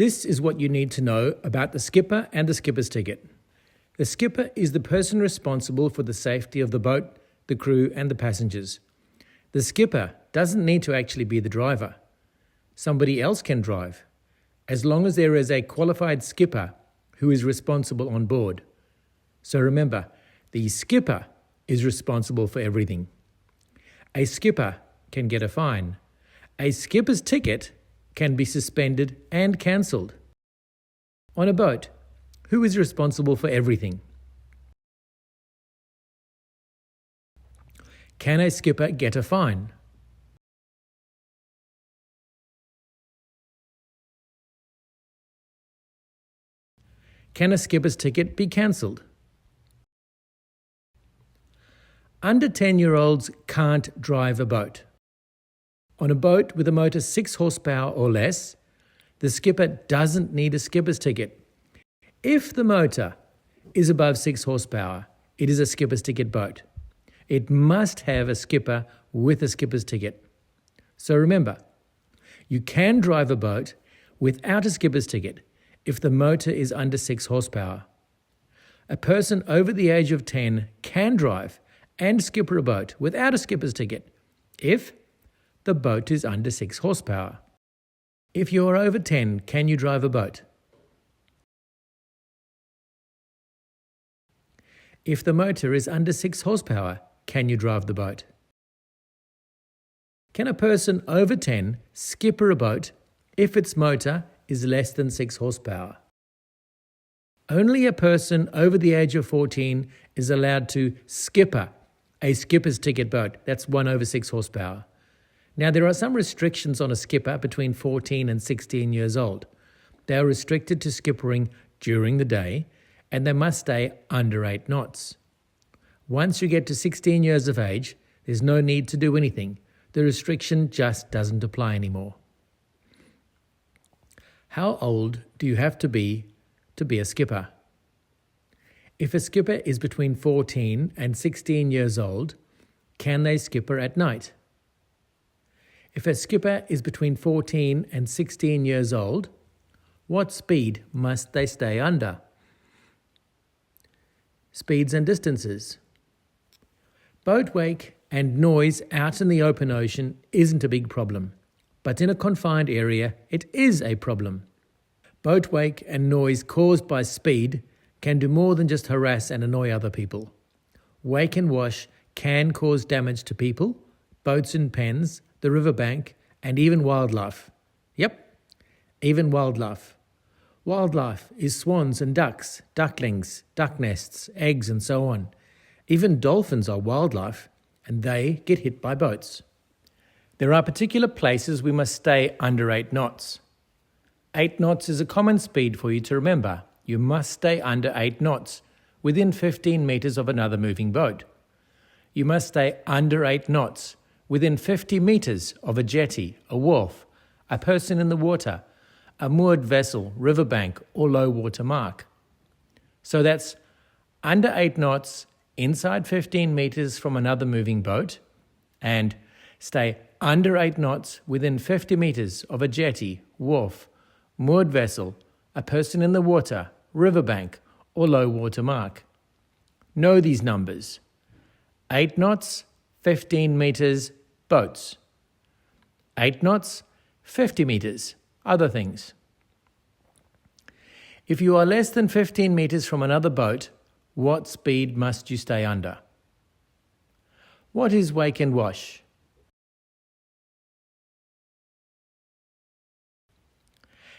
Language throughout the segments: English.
This is what you need to know about the skipper and the skipper's ticket. The skipper is the person responsible for the safety of the boat, the crew and the passengers. The skipper doesn't need to actually be the driver. Somebody else can drive, as long as there is a qualified skipper who is responsible on board. So remember, the skipper is responsible for everything. A skipper can get a fine. A skipper's ticket can be suspended and cancelled. On a boat, who is responsible for everything? Can a skipper get a fine? Can a skipper's ticket be cancelled? Under 10-year-olds can't drive a boat. On a boat with a motor 6 horsepower or less, the skipper doesn't need a skipper's ticket. If the motor is above 6 horsepower, it is a skipper's ticket boat. It must have a skipper with a skipper's ticket. So remember, you can drive a boat without a skipper's ticket if the motor is under 6 horsepower. A person over the age of 10 can drive and skipper a boat without a skipper's ticket if the boat is under 6 horsepower. If you are over 10, can you drive a boat? If the motor is under 6 horsepower, can you drive the boat? Can a person over 10 skipper a boat if its motor is less than 6 horsepower? Only a person over the age of 14 is allowed to skipper a skipper's ticket boat. That's 1 over 6 horsepower. Now, there are some restrictions on a skipper between 14 and 16 years old. They are restricted to skippering during the day, and they must stay under 8 knots. Once you get to 16 years of age, there's no need to do anything. The restriction just doesn't apply anymore. How old do you have to be a skipper? If a skipper is between 14 and 16 years old, can they skipper at night? If a skipper is between 14 and 16 years old, what speed must they stay under? Speeds and distances. Boat wake and noise out in the open ocean isn't a big problem, but in a confined area, it is a problem. Boat wake and noise caused by speed can do more than just harass and annoy other people. Wake and wash can cause damage to people, boats and pens, the riverbank, and even wildlife. Yep, even wildlife. Wildlife is swans and ducks, ducklings, duck nests, eggs, and so on. Even dolphins are wildlife, and they get hit by boats. There are particular places we must stay under 8 knots. 8 knots is a common speed for you to remember. You must stay under 8 knots, within 15 meters of another moving boat. You must stay under 8 knots, within 50 meters of a jetty, a wharf, a person in the water, a moored vessel, riverbank, or low water mark. So that's under 8 knots, inside 15 meters from another moving boat, and stay under 8 knots within 50 meters of a jetty, wharf, moored vessel, a person in the water, riverbank, or low water mark. Know these numbers. 8 knots, 15 meters, boats. 8 knots, 50 meters, other things. If you are less than 15 meters from another boat, what speed must you stay under? What is wake and wash?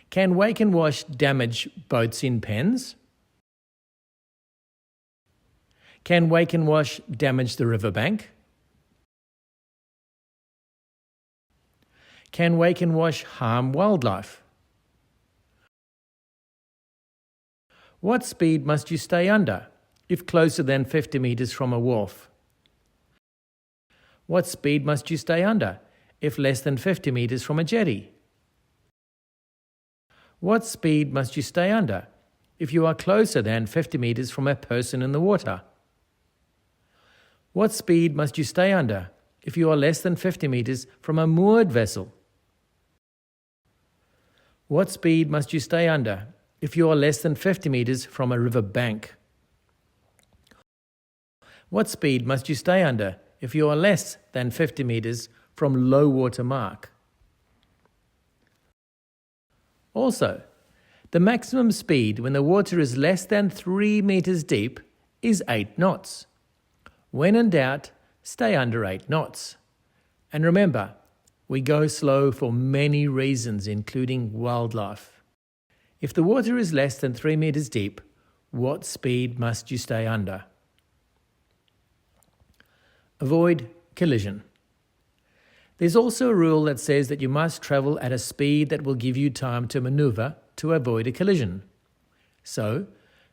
Can wake and wash damage boats in pens? Can wake and wash damage the riverbank? Can wake and wash harm wildlife? What speed must you stay under if closer than 50 meters from a wharf? What speed must you stay under if less than 50 meters from a jetty? What speed must you stay under if you are closer than 50 meters from a person in the water? What speed must you stay under if you are less than 50 meters from a moored vessel? What speed must you stay under if you are less than 50 meters from a river bank? What speed must you stay under if you are less than 50 meters from low water mark? Also, the maximum speed when the water is less than 3 meters deep is 8 knots. When in doubt, stay under 8 knots. And remember, we go slow for many reasons, including wildlife. If the water is less than 3 meters deep, what speed must you stay under? Avoid collision. There's also a rule that says that you must travel at a speed that will give you time to maneuver to avoid a collision. So,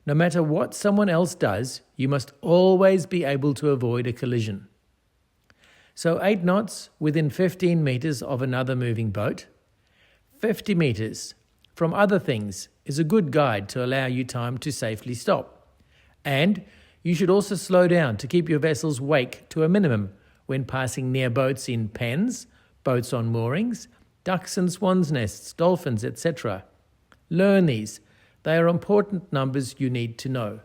no matter what someone else does, you must always be able to avoid a collision. So 8 knots within 15 meters of another moving boat. 50 meters from other things is a good guide to allow you time to safely stop. And you should also slow down to keep your vessel's wake to a minimum when passing near boats in pens, boats on moorings, ducks and swans' nests, dolphins, etc. Learn these. They are important numbers you need to know.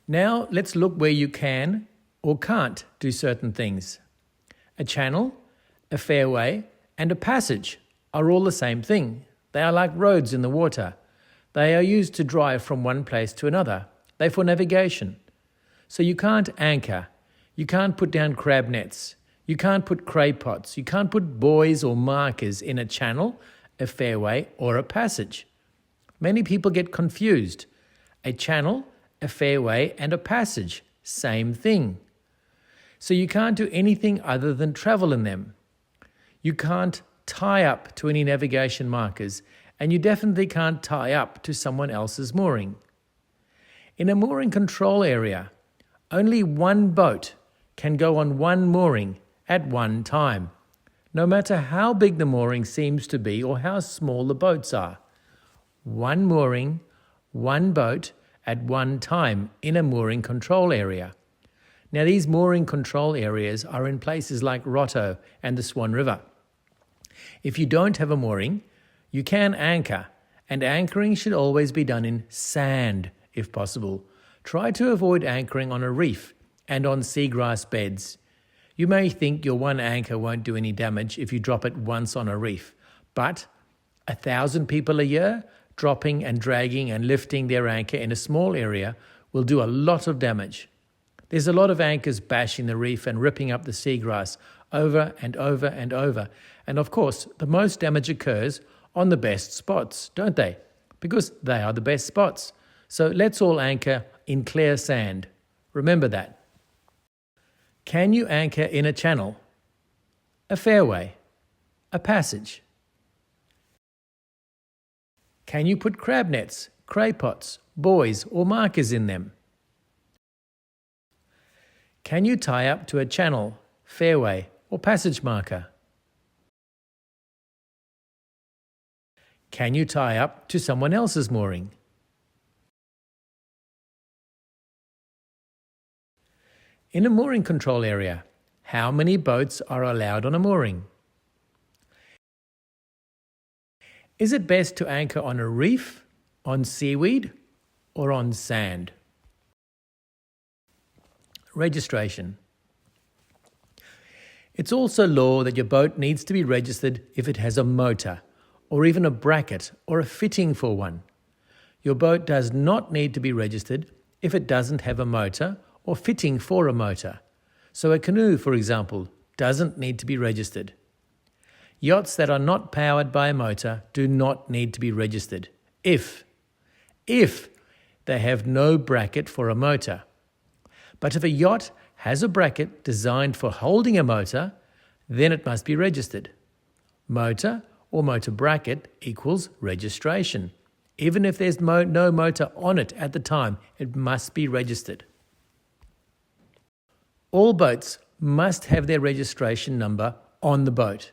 Now let's look where you can or can't do certain things. A channel, a fairway, and a passage are all the same thing. They are like roads in the water. They are used to drive from one place to another. They're for navigation. So you can't anchor. You can't put down crab nets. You can't put cray pots. You can't put buoys or markers in a channel, a fairway, or a passage. Many people get confused. A channel, a fairway, and a passage, same thing. So you can't do anything other than travel in them. You can't tie up to any navigation markers, and you definitely can't tie up to someone else's mooring. In a mooring control area, only one boat can go on one mooring at one time, no matter how big the mooring seems to be or how small the boats are. One mooring, one boat at one time in a mooring control area. Now these mooring control areas are in places like Roto and the Swan River. If you don't have a mooring, you can anchor, and anchoring should always be done in sand if possible. Try to avoid anchoring on a reef and on seagrass beds. You may think your one anchor won't do any damage if you drop it once on a reef, but 1,000 people a year dropping and dragging and lifting their anchor in a small area will do a lot of damage. There's a lot of anchors bashing the reef and ripping up the seagrass over and over and over. And of course, the most damage occurs on the best spots, don't they? Because they are the best spots. So let's all anchor in clear sand. Remember that. Can you anchor in a channel, a fairway, a passage? Can you put crab nets, cray pots, buoys, or markers in them? Can you tie up to a channel, fairway, or passage marker? Can you tie up to someone else's mooring? In a mooring control area, how many boats are allowed on a mooring? Is it best to anchor on a reef, on seaweed, or on sand? Registration. It's also law that your boat needs to be registered if it has a motor, or even a bracket or a fitting for one. Your boat does not need to be registered if it doesn't have a motor or fitting for a motor. So a canoe, for example, doesn't need to be registered. Yachts that are not powered by a motor do not need to be registered if they have no bracket for a motor. But if a yacht has a bracket designed for holding a motor, then it must be registered. Motor or motor bracket equals registration. Even if there's no motor on it at the time, it must be registered. All boats must have their registration number on the boat.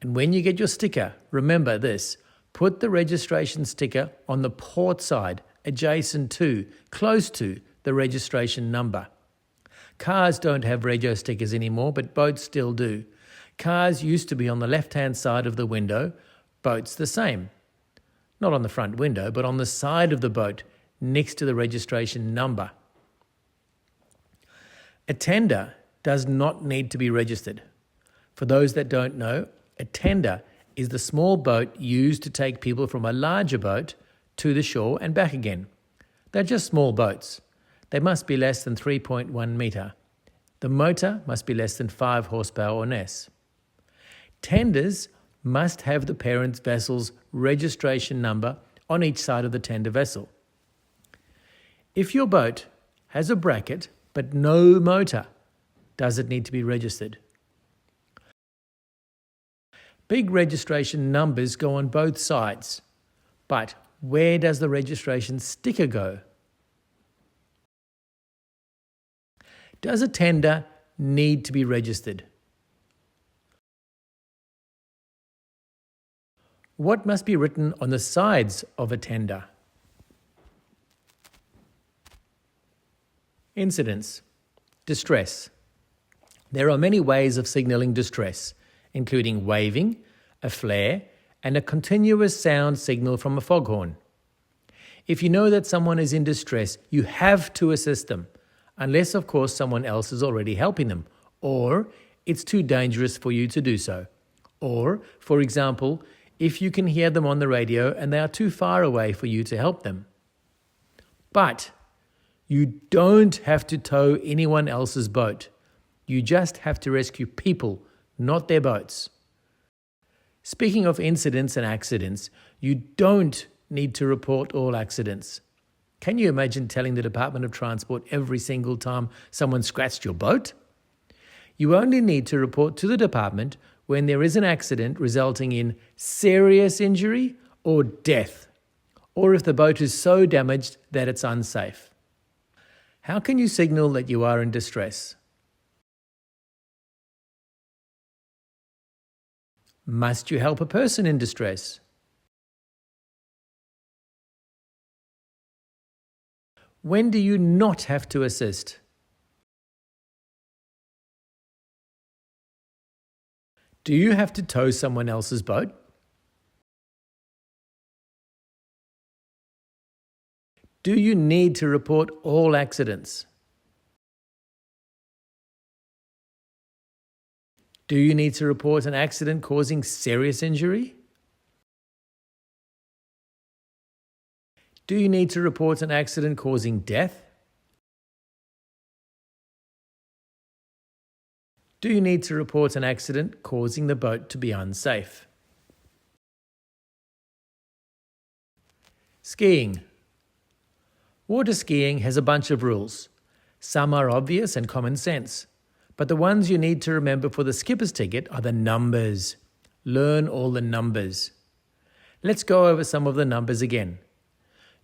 And when you get your sticker, remember this, put the registration sticker on the port side, adjacent to, close to the registration number. Cars don't have rego stickers anymore, but boats still do. Cars used to be on the left-hand side of the window, boats the same. Not on the front window, but on the side of the boat, next to the registration number. A tender does not need to be registered. For those that don't know, a tender is the small boat used to take people from a larger boat to the shore and back again. They're just small boats. They must be less than 3.1 metre. The motor must be less than 5 horsepower or less. Tenders must have the parent vessel's registration number on each side of the tender vessel. If your boat has a bracket but no motor, does it need to be registered? Big registration numbers go on both sides, but where does the registration sticker go? Does a tender need to be registered? What must be written on the sides of a tender? Incidents. Distress. There are many ways of signalling distress, including waving, a flare, and a continuous sound signal from a foghorn. If you know that someone is in distress, you have to assist them, unless, of course, someone else is already helping them, or it's too dangerous for you to do so. Or, for example, if you can hear them on the radio and they are too far away for you to help them. But you don't have to tow anyone else's boat. You just have to rescue people, not their boats. Speaking of incidents and accidents, you don't need to report all accidents. Can you imagine telling the Department of Transport every single time someone scratched your boat? You only need to report to the department when there is an accident resulting in serious injury or death, or if the boat is so damaged that it's unsafe. How can you signal that you are in distress? Must you help a person in distress? When do you not have to assist? Do you have to tow someone else's boat? Do you need to report all accidents? Do you need to report an accident causing serious injury? Do you need to report an accident causing death? Do you need to report an accident causing the boat to be unsafe? Skiing. Water skiing has a bunch of rules. Some are obvious and common sense, but the ones you need to remember for the skipper's ticket are the numbers. Learn all the numbers. Let's go over some of the numbers again.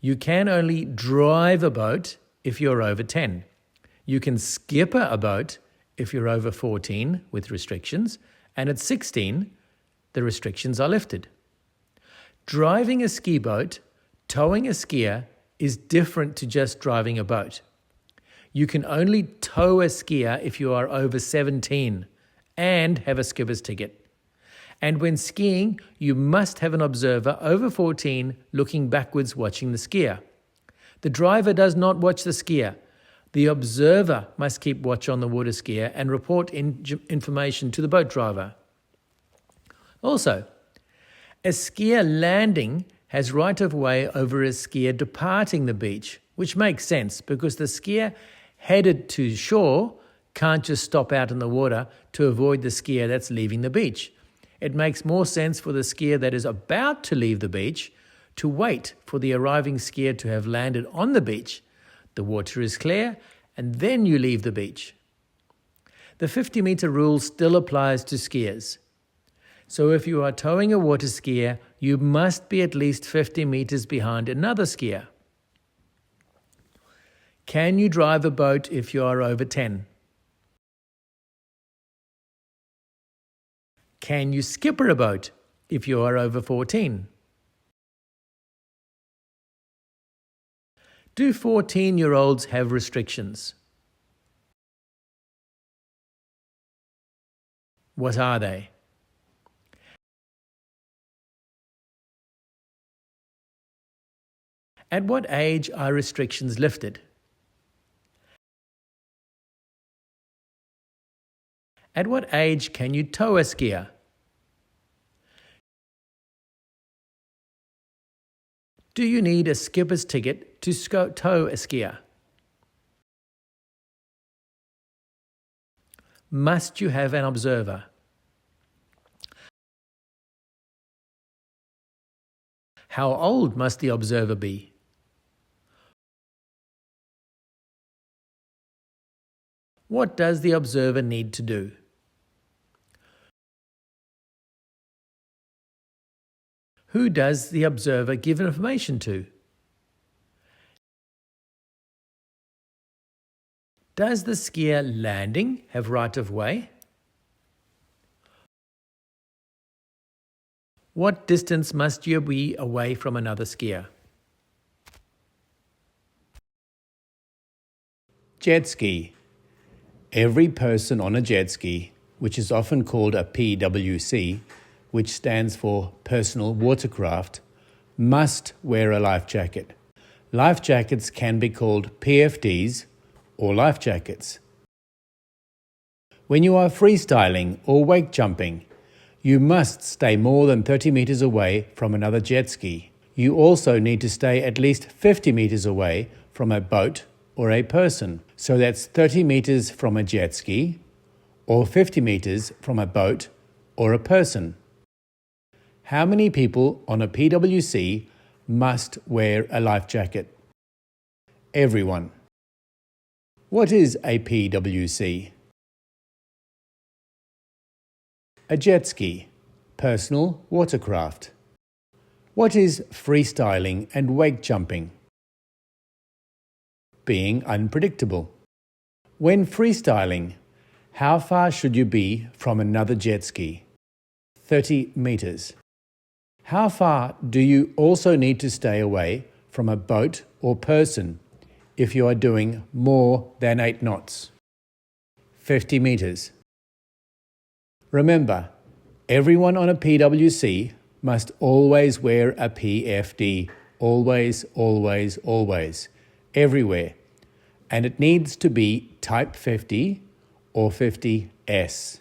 You can only drive a boat if you're over 10. You can skipper a boat if you're over 14 with restrictions, and at 16, the restrictions are lifted. Driving a ski boat, towing a skier, is different to just driving a boat. You can only tow a skier if you are over 17 and have a skipper's ticket. And when skiing, you must have an observer over 14 looking backwards watching the skier. The driver does not watch the skier. The observer must keep watch on the water skier and report information to the boat driver. Also, a skier landing has right of way over a skier departing the beach, which makes sense because the skier headed to shore can't just stop out in the water to avoid the skier that's leaving the beach. It makes more sense for the skier that is about to leave the beach to wait for the arriving skier to have landed on the beach. The water is clear, and then you leave the beach. The 50-meter rule still applies to skiers. So if you are towing a water skier, you must be at least 50 meters behind another skier. Can you drive a boat if you are over 10? Can you skipper a boat if you are over 14? Do 14-year-olds have restrictions? What are they? At what age are restrictions lifted? At what age can you tow a skier? Do you need a skipper's ticket to tow a skier? Must you have an observer? How old must the observer be? What does the observer need to do? Who does the observer give information to? Does the skier landing have right of way? What distance must you be away from another skier? Jet ski. Every person on a jet ski, which is often called a PWC, which stands for Personal Watercraft, must wear a life jacket. Life jackets can be called PFDs or life jackets. When you are freestyling or wake jumping, you must stay more than 30 meters away from another jet ski. You also need to stay at least 50 meters away from a boat or a person. So that's 30 meters from a jet ski or 50 meters from a boat or a person. How many people on a PWC must wear a life jacket? Everyone. What is a PWC? A jet ski, personal watercraft. What is freestyling and wake jumping? Being unpredictable. When freestyling, how far should you be from another jet ski? 30 meters. How far do you also need to stay away from a boat or person if you are doing more than 8 knots? 50 meters. Remember, everyone on a PWC must always wear a PFD. Always, always, always. Everywhere. And it needs to be type 50 or 50S.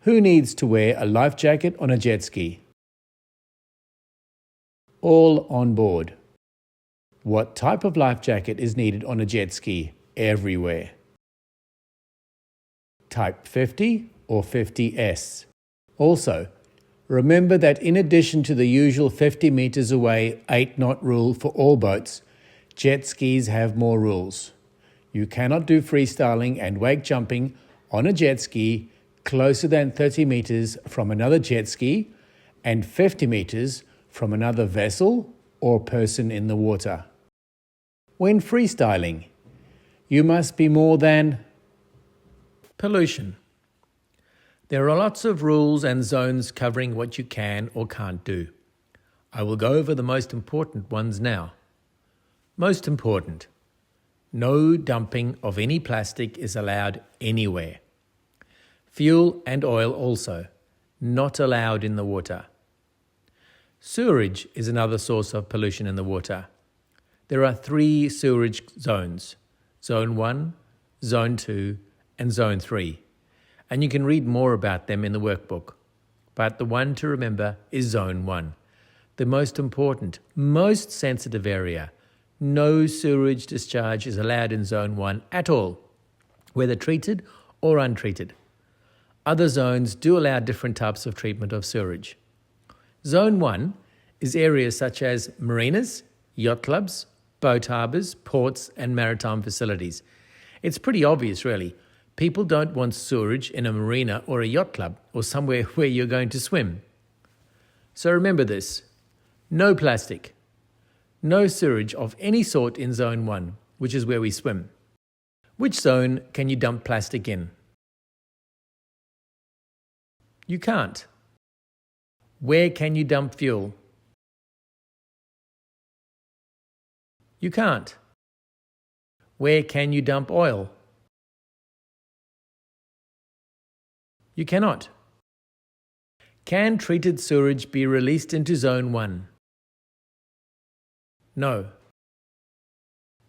Who needs to wear a life jacket on a jet ski? All on board. What type of life jacket is needed on a jet ski? Everywhere. Type 50 or 50S. Also, remember that in addition to the usual 50 meters away 8-knot rule for all boats, jet skis have more rules. You cannot do freestyling and wake jumping on a jet ski closer than 30 meters from another jet ski and 50 meters from another vessel or person in the water. When freestyling, you must be more than pollution. There are lots of rules and zones covering what you can or can't do. I will go over the most important ones now. Most important, no dumping of any plastic is allowed anywhere. Fuel and oil also, not allowed in the water. Sewerage is another source of pollution in the water. There are 3 sewerage zones, Zone 1, Zone 2, and Zone 3. And you can read more about them in the workbook. But the one to remember is Zone 1, the most important, most sensitive area. No sewerage discharge is allowed in Zone 1 at all, whether treated or untreated. Other zones do allow different types of treatment of sewerage. Zone 1 is areas such as marinas, yacht clubs, boat harbours, ports and maritime facilities. It's pretty obvious really. People don't want sewerage in a marina or a yacht club or somewhere where you're going to swim. So remember this, no plastic, no sewage of any sort in Zone 1, which is where we swim. Which zone can you dump plastic in? You can't. Where can you dump fuel? You can't. Where can you dump oil? You cannot. Can treated sewage be released into Zone 1? No.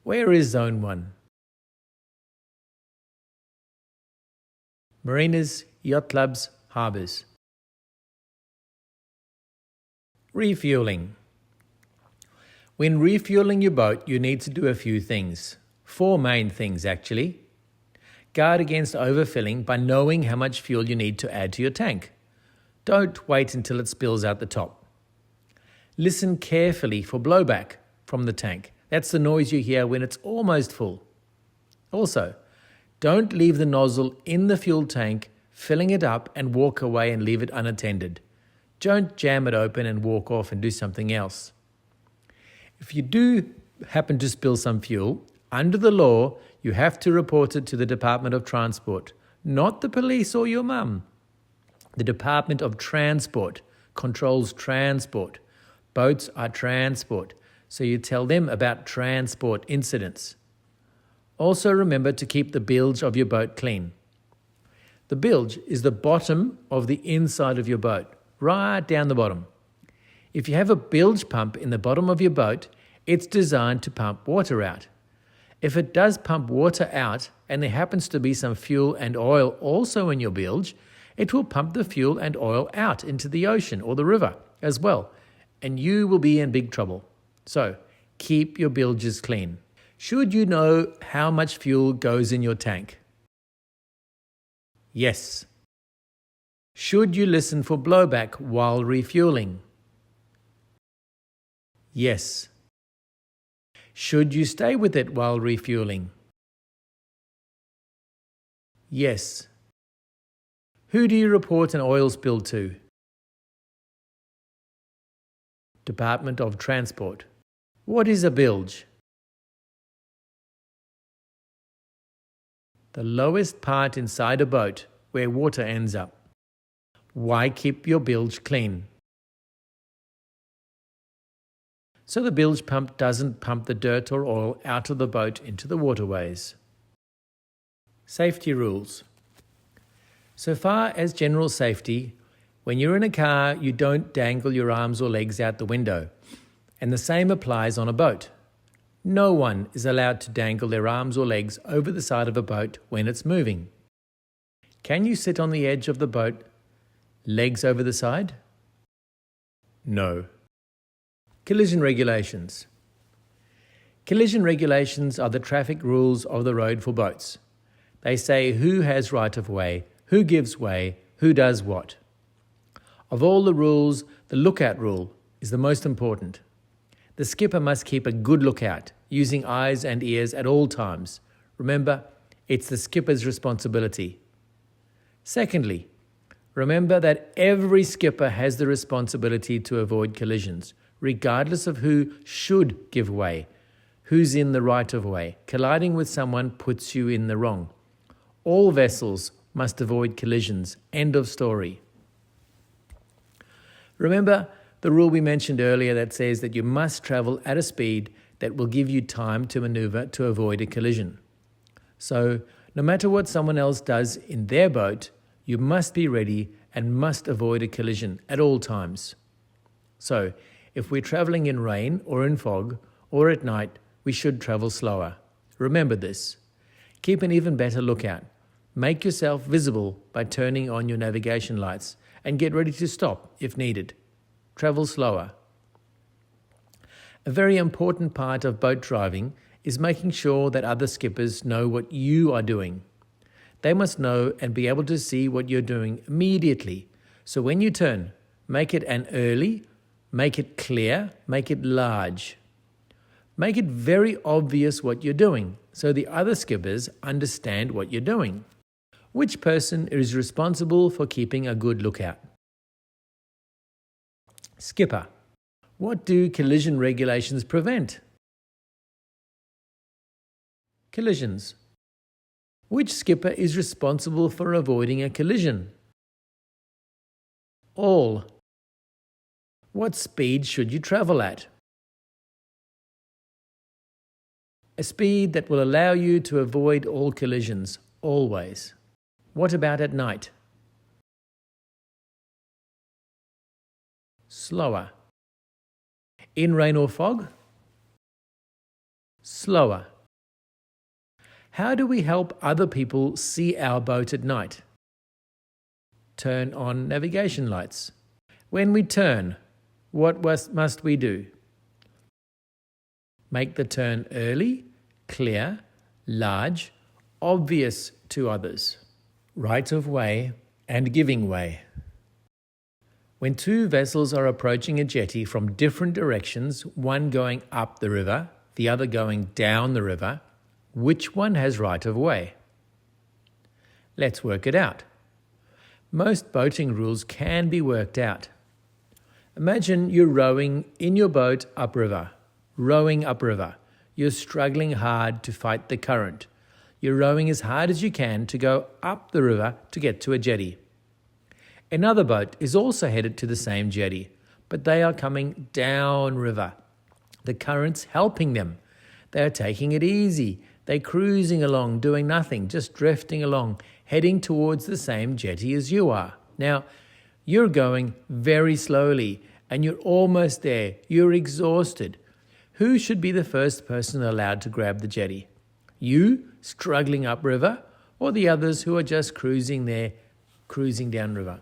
Where is Zone 1? Marinas, yacht clubs, harbours. Refuelling. When refueling your boat, you need to do a few things. 4 main things, actually. Guard against overfilling by knowing how much fuel you need to add to your tank. Don't wait until it spills out the top. Listen carefully for blowback from the tank. That's the noise you hear when it's almost full. Also, don't leave the nozzle in the fuel tank, filling it up and walk away and leave it unattended. Don't jam it open and walk off and do something else. If you do happen to spill some fuel, under the law, you have to report it to the Department of Transport, not the police or your mum. The Department of Transport controls transport. Boats are transport, so you tell them about transport incidents. Also remember to keep the bilge of your boat clean. The bilge is the bottom of the inside of your boat, right down the bottom. If you have a bilge pump in the bottom of your boat, it's designed to pump water out. If it does pump water out and there happens to be some fuel and oil also in your bilge, it will pump the fuel and oil out into the ocean or the river as well, and you will be in big trouble. So, keep your bilges clean. Should you know how much fuel goes in your tank? Yes. Should you listen for blowback while refueling? Yes. Should you stay with it while refueling? Yes. Who do you report an oil spill to? Department of Transport. What is a bilge? The lowest part inside a boat where water ends up. Why keep your bilge clean? So the bilge pump doesn't pump the dirt or oil out of the boat into the waterways. Safety rules. So far as general safety, when you're in a car, you don't dangle your arms or legs out the window. And the same applies on a boat. No one is allowed to dangle their arms or legs over the side of a boat when it's moving. Can you sit on the edge of the boat, legs over the side? No. Collision regulations. Collision regulations are the traffic rules of the road for boats. They say who has right of way, who gives way, who does what. Of all the rules, the lookout rule is the most important. The skipper must keep a good lookout, using eyes and ears at all times. Remember, it's the skipper's responsibility. Secondly, remember that every skipper has the responsibility to avoid collisions, regardless of who should give way, who's in the right of way. Colliding with someone puts you in the wrong. All vessels must avoid collisions. End of story. Remember the rule we mentioned earlier that says that you must travel at a speed that will give you time to maneuver to avoid a collision. So, no matter what someone else does in their boat, you must be ready and must avoid a collision at all times. So, if we're traveling in rain or in fog or at night, we should travel slower. Remember this. Keep an even better lookout. Make yourself visible by turning on your navigation lights and get ready to stop if needed. Travel slower. A very important part of boat driving is making sure that other skippers know what you are doing. They must know and be able to see what you're doing immediately. So when you turn, make it an early, make it clear, make it large. Make it very obvious what you're doing so the other skippers understand what you're doing. Which person is responsible for keeping a good lookout? Skipper. What do collision regulations prevent? Collisions. Which skipper is responsible for avoiding a collision? All. What speed should you travel at? A speed that will allow you to avoid all collisions, always. What about at night? slower. In rain or fog, slower. How do we help other people see our boat at night? Turn on navigation lights. When we turn, what must we do? Make the turn early, clear, large, obvious to others. Right of way and giving way. When two vessels are approaching a jetty from different directions, one going up the river, the other going down the river, which one has right of way? Let's work it out. Most boating rules can be worked out. Imagine you're rowing in your boat upriver. Rowing upriver. You're struggling hard to fight the current. You're rowing as hard as you can to go up the river to get to a jetty. Another boat is also headed to the same jetty, but they are coming down river. The current's helping them. They are taking it easy. They're cruising along, doing nothing, just drifting along, heading towards the same jetty as you are. Now, you're going very slowly and you're almost there. You're exhausted. Who should be the first person allowed to grab the jetty? You, struggling upriver, or the others who are just cruising there, cruising downriver?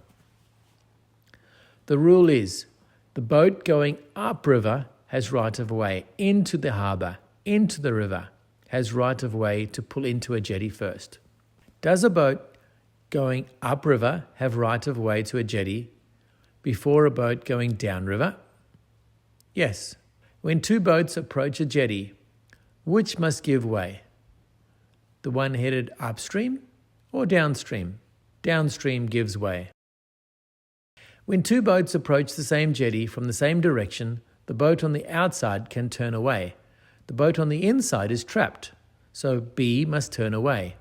The rule is, the boat going upriver has right of way into the harbour, into the river, has right of way to pull into a jetty first. Does a boat going upriver have right of way to a jetty before a boat going downriver? Yes. When two boats approach a jetty, which must give way? The one headed upstream or downstream? Downstream gives way. When two boats approach the same jetty from the same direction, the boat on the outside can turn away. The boat on the inside is trapped, so B must turn away.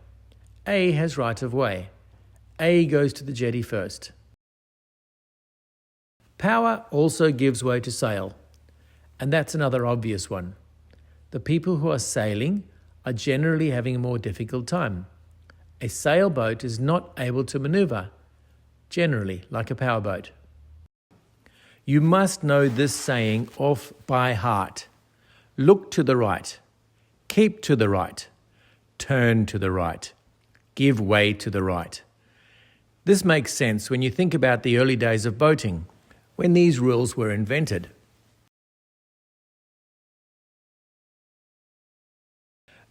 A has right of way. A goes to the jetty first. Power also gives way to sail, and that's another obvious one. The people who are sailing are generally having a more difficult time. A sailboat is not able to maneuver, generally like a powerboat. You must know this saying off by heart. Look to the right, keep to the right, turn to the right, give way to the right. This makes sense when you think about the early days of boating, when these rules were invented.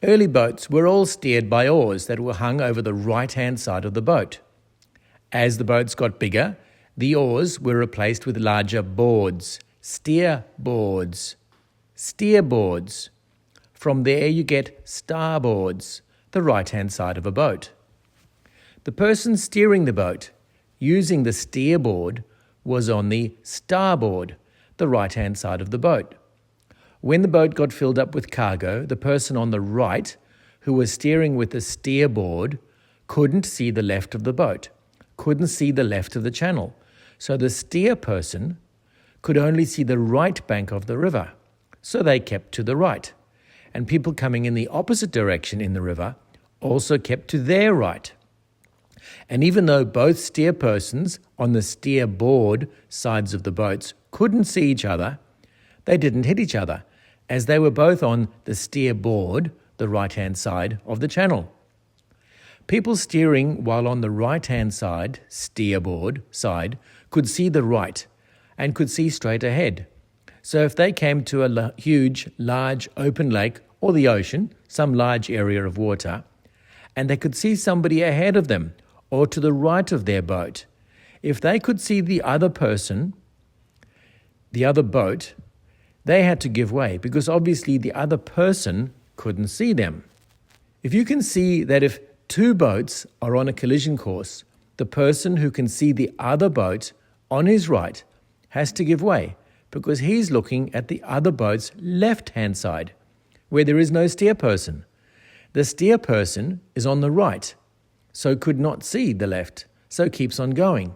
Early boats were all steered by oars that were hung over the right-hand side of the boat. As the boats got bigger, the oars were replaced with larger boards, steerboards. Steerboards. From there you get starboards, the right-hand side of a boat. The person steering the boat, using the steerboard, was on the starboard, the right-hand side of the boat. When the boat got filled up with cargo, the person on the right, who was steering with the steerboard, couldn't see the left of the boat, couldn't see the left of the channel. So the steer person could only see the right bank of the river. So they kept to the right. And people coming in the opposite direction in the river also kept to their right. And even though both steer persons on the steerboard sides of the boats couldn't see each other, they didn't hit each other, as they were both on the steerboard, the right-hand side of the channel. People steering while on the right-hand side, steerboard side, could see the right and could see straight ahead. So if they came to a huge, large open lake or the ocean, some large area of water, and they could see somebody ahead of them or to the right of their boat, if they could see the other person, the other boat, they had to give way because obviously the other person couldn't see them. If you can see that if two boats are on a collision course, the person who can see the other boat on his right has to give way because he's looking at the other boat's left-hand side where there is no steer person. The steer person is on the right, so could not see the left, so keeps on going.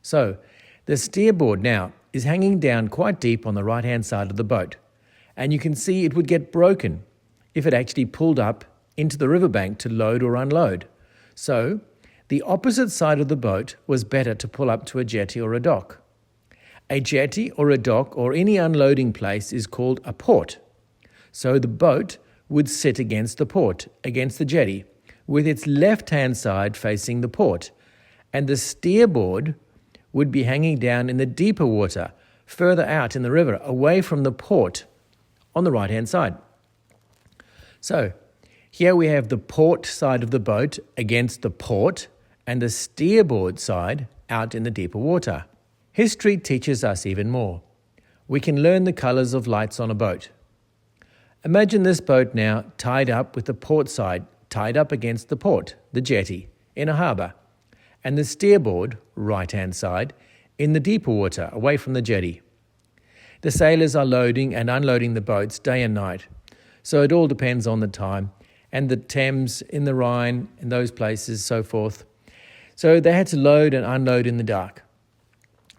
So the steerboard now is hanging down quite deep on the right-hand side of the boat, and you can see it would get broken if it actually pulled up into the riverbank to load or unload. So the opposite side of the boat was better to pull up to a jetty or a dock. A jetty or a dock or any unloading place is called a port. So the boat would sit against the port, against the jetty, with its left-hand side facing the port, and the steerboard would be hanging down in the deeper water, further out in the river, away from the port, on the right-hand side. So, here we have the port side of the boat against the port, and the steerboard side out in the deeper water. History teaches us even more. We can learn the colours of lights on a boat. Imagine this boat now tied up with the port side tied up against the port, the jetty, in a harbour, and the steerboard, right-hand side, in the deeper water, away from the jetty. The sailors are loading and unloading the boats day and night, so it all depends on the time, and the Thames, in the Rhine, in those places, so forth. So they had to load and unload in the dark.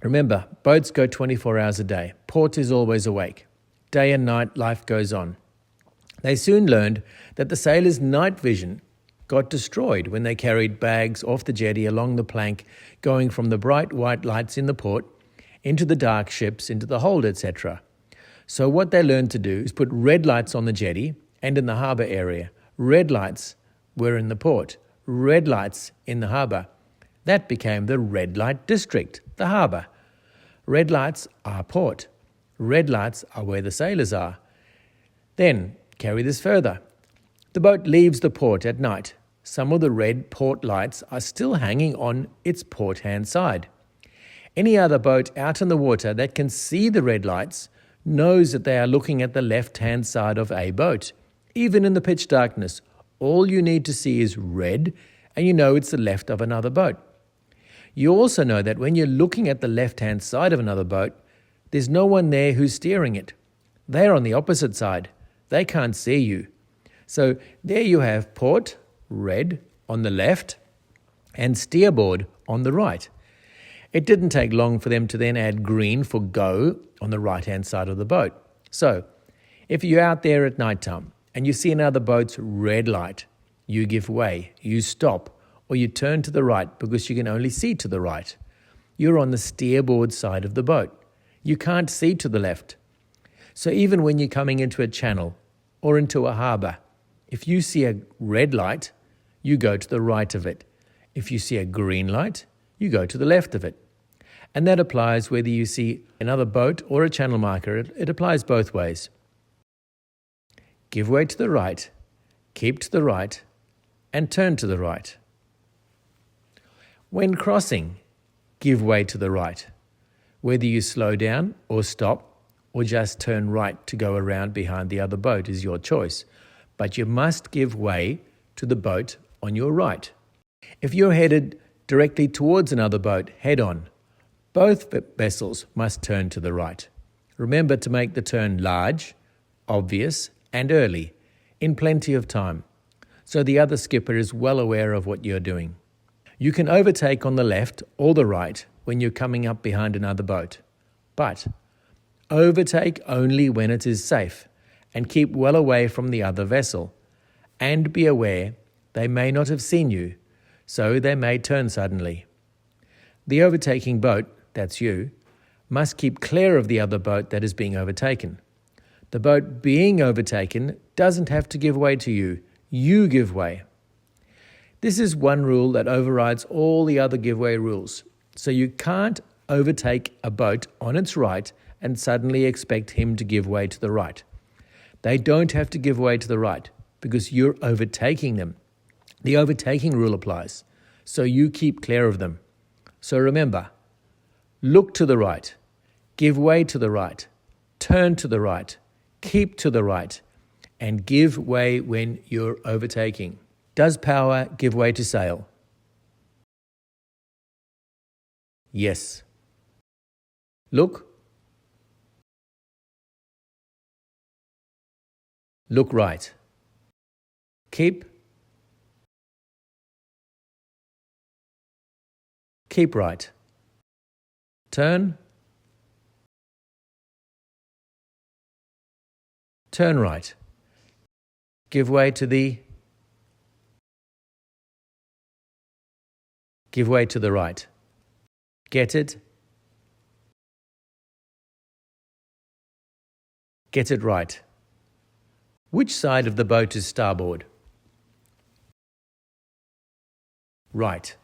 Remember, boats go 24 hours a day. Port is always awake. Day and night, life goes on. They soon learned that the sailors' night vision got destroyed when they carried bags off the jetty along the plank, going from the bright white lights in the port into the dark ships, into the hold, etc. So what they learned to do is put red lights on the jetty and in the harbour area. Red lights were in the port, red lights in the harbour. That became the red light district, the harbour. Red lights are port. Red lights are where the sailors are. Then, carry this further. The boat leaves the port at night. Some of the red port lights are still hanging on its port-hand side. Any other boat out in the water that can see the red lights knows that they are looking at the left-hand side of a boat. Even in the pitch darkness, all you need to see is red, and you know it's the left of another boat. You also know that when you're looking at the left-hand side of another boat, there's no one there who's steering it. They're on the opposite side. They can't see you. So there you have port, red, on the left, and steerboard on the right. It didn't take long for them to then add green for go on the right-hand side of the boat. So if you're out there at night time and you see another boat's red light, you give way, you stop, or you turn to the right because you can only see to the right. You're on the steerboard side of the boat. You can't see to the left. So even when you're coming into a channel or into a harbour, if you see a red light, you go to the right of it. If you see a green light, you go to the left of it. And that applies whether you see another boat or a channel marker. It applies both ways. Give way to the right, keep to the right, and turn to the right. When crossing, give way to the right. Whether you slow down or stop or just turn right to go around behind the other boat is your choice, but you must give way to the boat on your right. If you're headed directly towards another boat, head on. Both vessels must turn to the right. Remember to make the turn large, obvious, and early, in plenty of time, so the other skipper is well aware of what you're doing. You can overtake on the left or the right when you're coming up behind another boat, but overtake only when it is safe and keep well away from the other vessel. And be aware they may not have seen you, so they may turn suddenly. The overtaking boat, that's you, must keep clear of the other boat that is being overtaken. The boat being overtaken doesn't have to give way to you. You give way. This is one rule that overrides all the other giveaway rules. So you can't overtake a boat on its right and suddenly expect him to give way to the right. They don't have to give way to the right because you're overtaking them. The overtaking rule applies, so you keep clear of them. So remember, look to the right, give way to the right, turn to the right, keep to the right, and give way when you're overtaking. Does power give way to sail? Yes. Look. Look right. Keep. Keep right. Turn. Turn right. Give way to the. Give way to the right. Get it? Get it right. Which side of the boat is starboard? Right.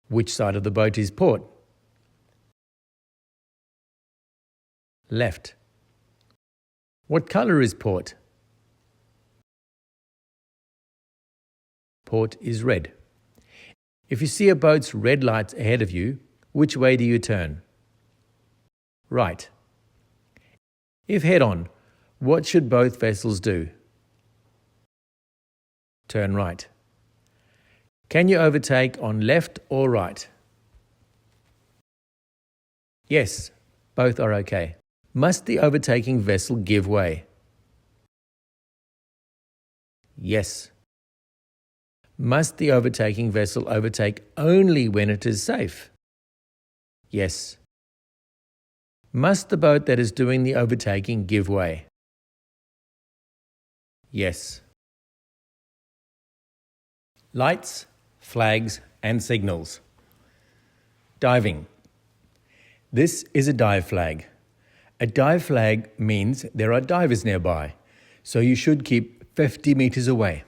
Which side of the boat is port? Left. What colour is port? Port is red. If you see a boat's red lights ahead of you, which way do you turn? Right. If head-on, what should both vessels do? Turn right. Can you overtake on left or right? Yes, both are okay. Must the overtaking vessel give way? Yes. Must the overtaking vessel overtake only when it is safe? Yes. Must the boat that is doing the overtaking give way? Yes. Lights, flags, and signals. Diving. This is a dive flag. A dive flag means there are divers nearby, so you should keep 50 meters away.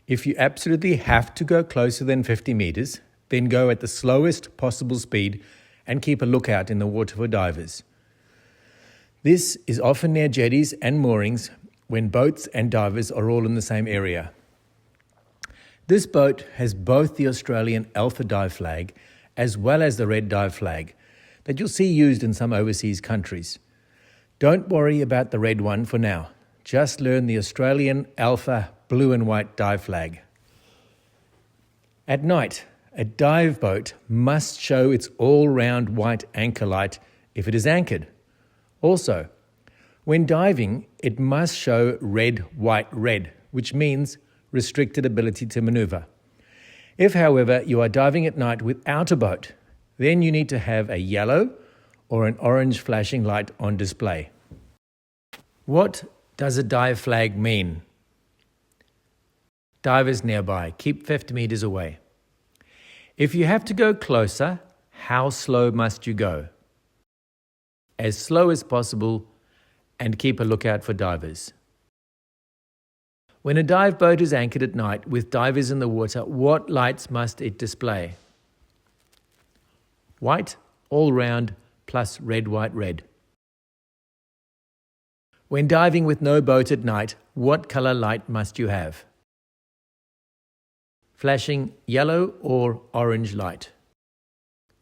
If you absolutely have to go closer than 50 meters, then go at the slowest possible speed and keep a lookout in the water for divers. This is often near jetties and moorings when boats and divers are all in the same area. This boat has both the Australian Alpha dive flag as well as the red dive flag that you'll see used in some overseas countries. Don't worry about the red one for now. Just learn the Australian Alpha blue and white dive flag. At night, a dive boat must show its all-round white anchor light if it is anchored. Also, when diving, it must show red, white, red, which means restricted ability to maneuver. If, however, you are diving at night without a boat, then you need to have a yellow or an orange flashing light on display. What does a dive flag mean? Divers nearby, keep 50 meters away. If you have to go closer, how slow must you go? As slow as possible, and keep a lookout for divers. When a dive boat is anchored at night with divers in the water, what lights must it display? White, all round, plus red, white, red. When diving with no boat at night, what colour light must you have? Flashing yellow or orange light.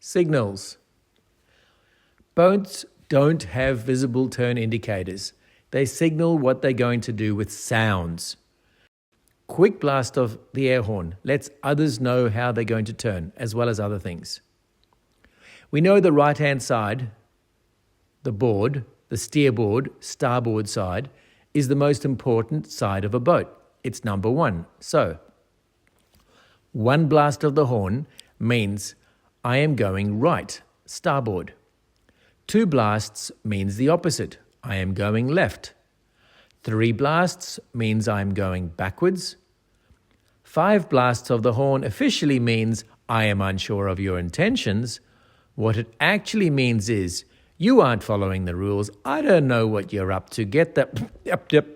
Signals. Boats don't have visible turn indicators. They signal what they're going to do with sounds. Quick blast of the air horn lets others know how they're going to turn, as well as other things. We know the right-hand side, the board, the steerboard, starboard side, is the most important side of a boat. It's number one. So, one blast of the horn means I am going right, starboard. Two blasts means the opposite, I am going left. Three blasts means I am going backwards. 5 blasts of the horn officially means I am unsure of your intentions. What it actually means is you aren't following the rules. I don't know what you're up to. Get the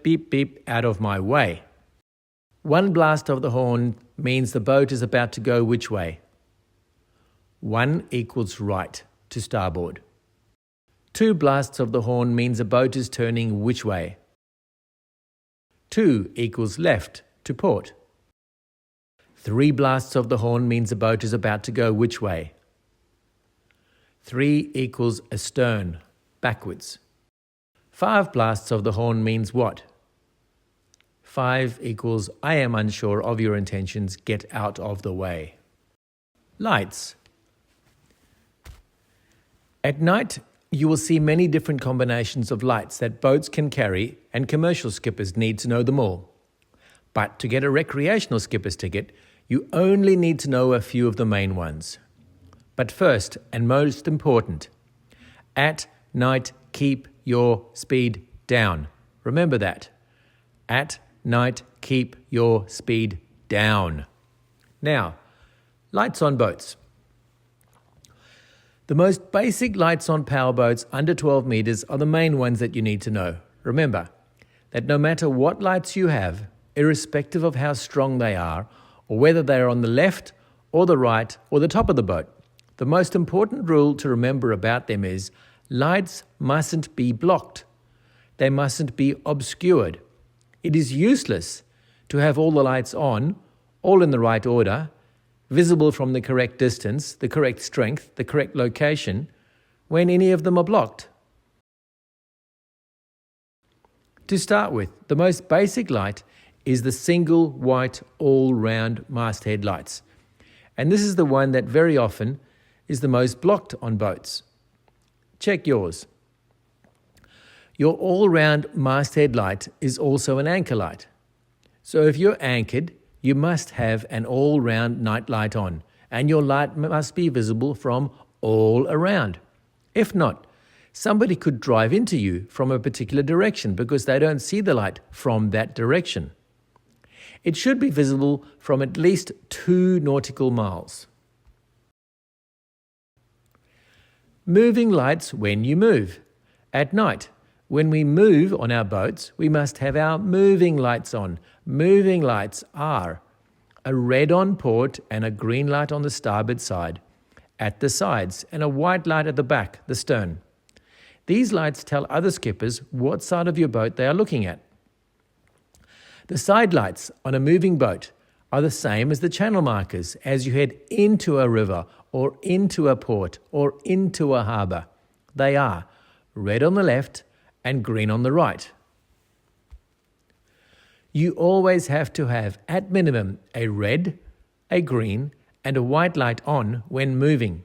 beep beep out of my way. 1 blast of the horn means the boat is about to go which way? 1 equals right to starboard. 2 blasts of the horn means a boat is turning which way? 2 equals left to port. 3 blasts of the horn means a boat is about to go which way? 3 equals astern, backwards. 5 blasts of the horn means what? 5 equals I am unsure of your intentions, get out of the way. Lights. At night, you will see many different combinations of lights that boats can carry, and commercial skippers need to know them all. But to get a recreational skipper's ticket, you only need to know a few of the main ones. But first, and most important, at night keep your speed down. Remember that. At night keep your speed down. Now, lights on boats. The most basic lights on powerboats under 12 meters are the main ones that you need to know. Remember that no matter what lights you have, irrespective of how strong they are, or whether they are on the left or the right or the top of the boat, the most important rule to remember about them is lights mustn't be blocked. They mustn't be obscured. It is useless to have all the lights on, all in the right order, visible from the correct distance, the correct strength, the correct location, when any of them are blocked. To start with, the most basic light is the single white all-round masthead lights. And this is the one that very often is the most blocked on boats. Check yours. Your all-round masthead light is also an anchor light. So if you're anchored, you must have an all-round night light on, and your light must be visible from all around. If not, somebody could drive into you from a particular direction because they don't see the light from that direction. It should be visible from at least 2 nautical miles. Moving lights when you move. At night, when we move on our boats, we must have our moving lights on. Moving lights are a red on port and a green light on the starboard side, at the sides, and a white light at the back, the stern. These lights tell other skippers what side of your boat they are looking at. The side lights on a moving boat are the same as the channel markers as you head into a river or into a port or into a harbour. They are red on the left and green on the right. You always have to have, at minimum, a red, a green, and a white light on when moving.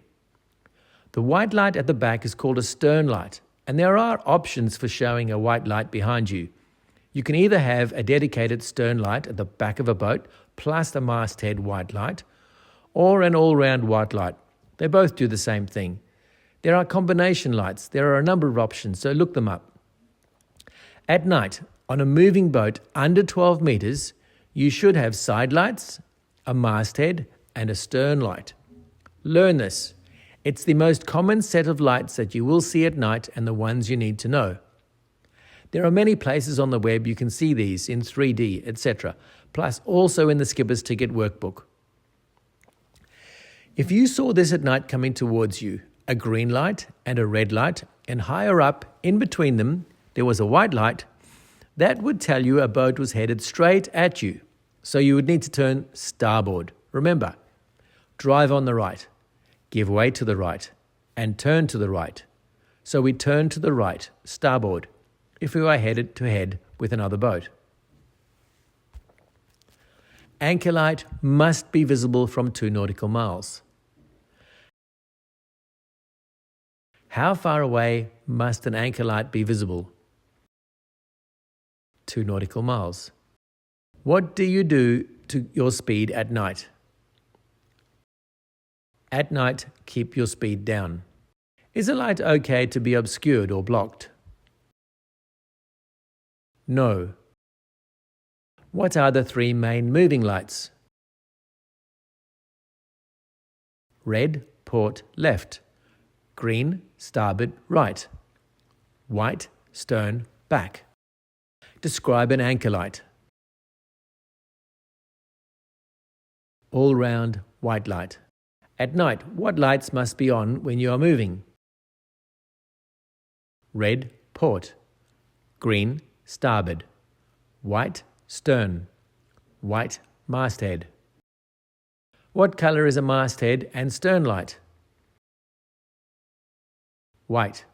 The white light at the back is called a stern light, and there are options for showing a white light behind you. You can either have a dedicated stern light at the back of a boat, plus the masthead white light, or an all-round white light. They both do the same thing. There are combination lights. There are a number of options, so look them up. At night, on a moving boat under 12 meters, you should have side lights, a masthead, and a stern light. Learn this. It's the most common set of lights that you will see at night and the ones you need to know. There are many places on the web you can see these in 3D, etc., plus also in the Skipper's Ticket workbook. If you saw this at night coming towards you, a green light and a red light, and higher up, in between them, there was a white light, that would tell you a boat was headed straight at you. So you would need to turn starboard. Remember, drive on the right, give way to the right, and turn to the right. So we turn to the right, starboard, if we are headed to head with another boat. Anchor light must be visible from 2 nautical miles. How far away must an anchor light be visible? 2 nautical miles. What do you do to your speed at night? At night, keep your speed down. Is a light okay to be obscured or blocked? No. What are the 3 main moving lights? Red, port, left. Green, starboard, right. White, stern, back. Describe an anchor light. All-round white light. At night, what lights must be on when you are moving? Red, port. Green, starboard. White, stern. White, masthead. What colour is a masthead and stern light? White.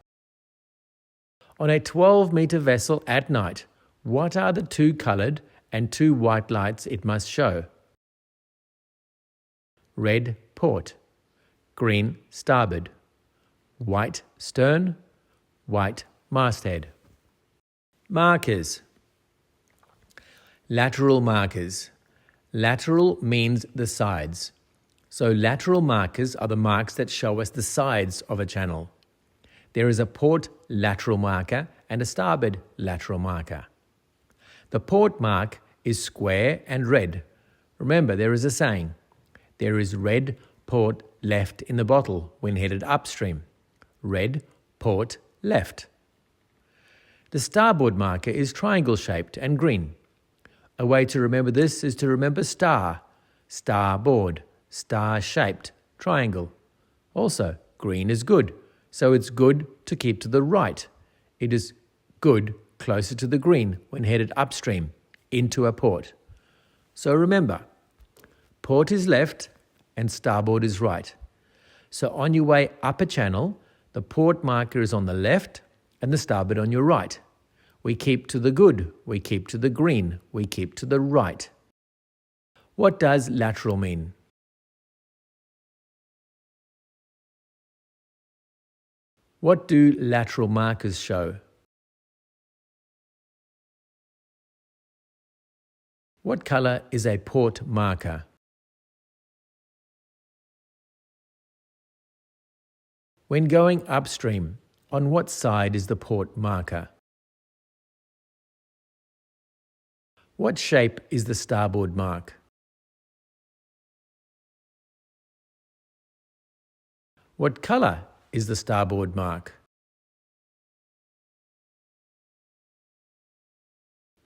On a 12-metre vessel at night, what are the 2 coloured and 2 white lights it must show? Red, port. Green, starboard. White, stern. White, masthead. Markers. Lateral markers. Lateral means the sides. So lateral markers are the marks that show us the sides of a channel. There is a port lateral marker and a starboard lateral marker. The port mark is square and red. Remember, there is a saying, there is red port left in the bottle when headed upstream. Red, port, left. The starboard marker is triangle-shaped and green. A way to remember this is to remember star, starboard, star-shaped, triangle. Also, green is good, so it's good to keep to the right. It is good closer to the green when headed upstream, into a port. So remember, port is left and starboard is right. So on your way up a channel, the port marker is on the left and the starboard on your right. We keep to the good, we keep to the green, we keep to the right. What does lateral mean? What do lateral markers show? What color is a port marker? When going upstream, on what side is the port marker? What shape is the starboard mark? What color is the starboard mark?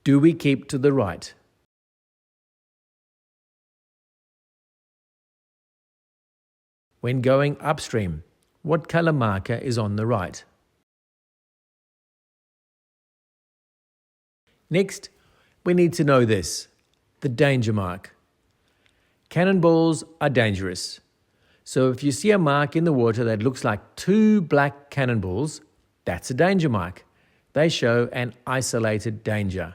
Do we keep to the right? When going upstream, what color marker is on the right? Next, we need to know this, the danger mark. Cannonballs are dangerous. So if you see a mark in the water that looks like two black cannonballs, that's a danger mark. They show an isolated danger.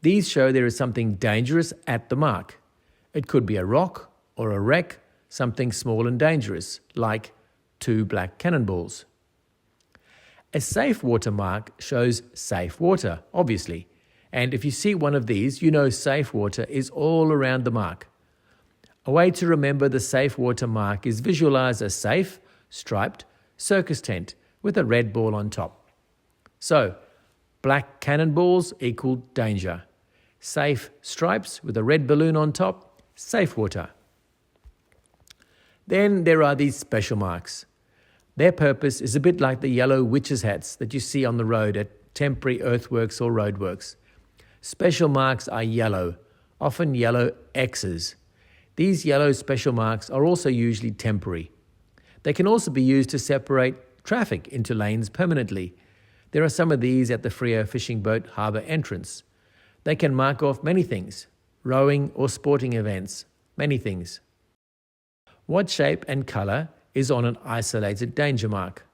These show there is something dangerous at the mark. It could be a rock or a wreck, something small and dangerous, like two black cannonballs. A safe water mark shows safe water, obviously. And if you see one of these, you know safe water is all around the mark. A way to remember the safe water mark is visualize a safe, striped circus tent with a red ball on top. So, black cannonballs equal danger. Safe stripes with a red balloon on top, safe water. Then there are these special marks. Their purpose is a bit like the yellow witches' hats that you see on the road at temporary earthworks or roadworks. Special marks are yellow, often yellow X's. These yellow special marks are also usually temporary. They can also be used to separate traffic into lanes permanently. There are some of these at the Freo fishing boat harbour entrance. They can mark off many things, rowing or sporting events, many things. What shape and colour is on an isolated danger mark?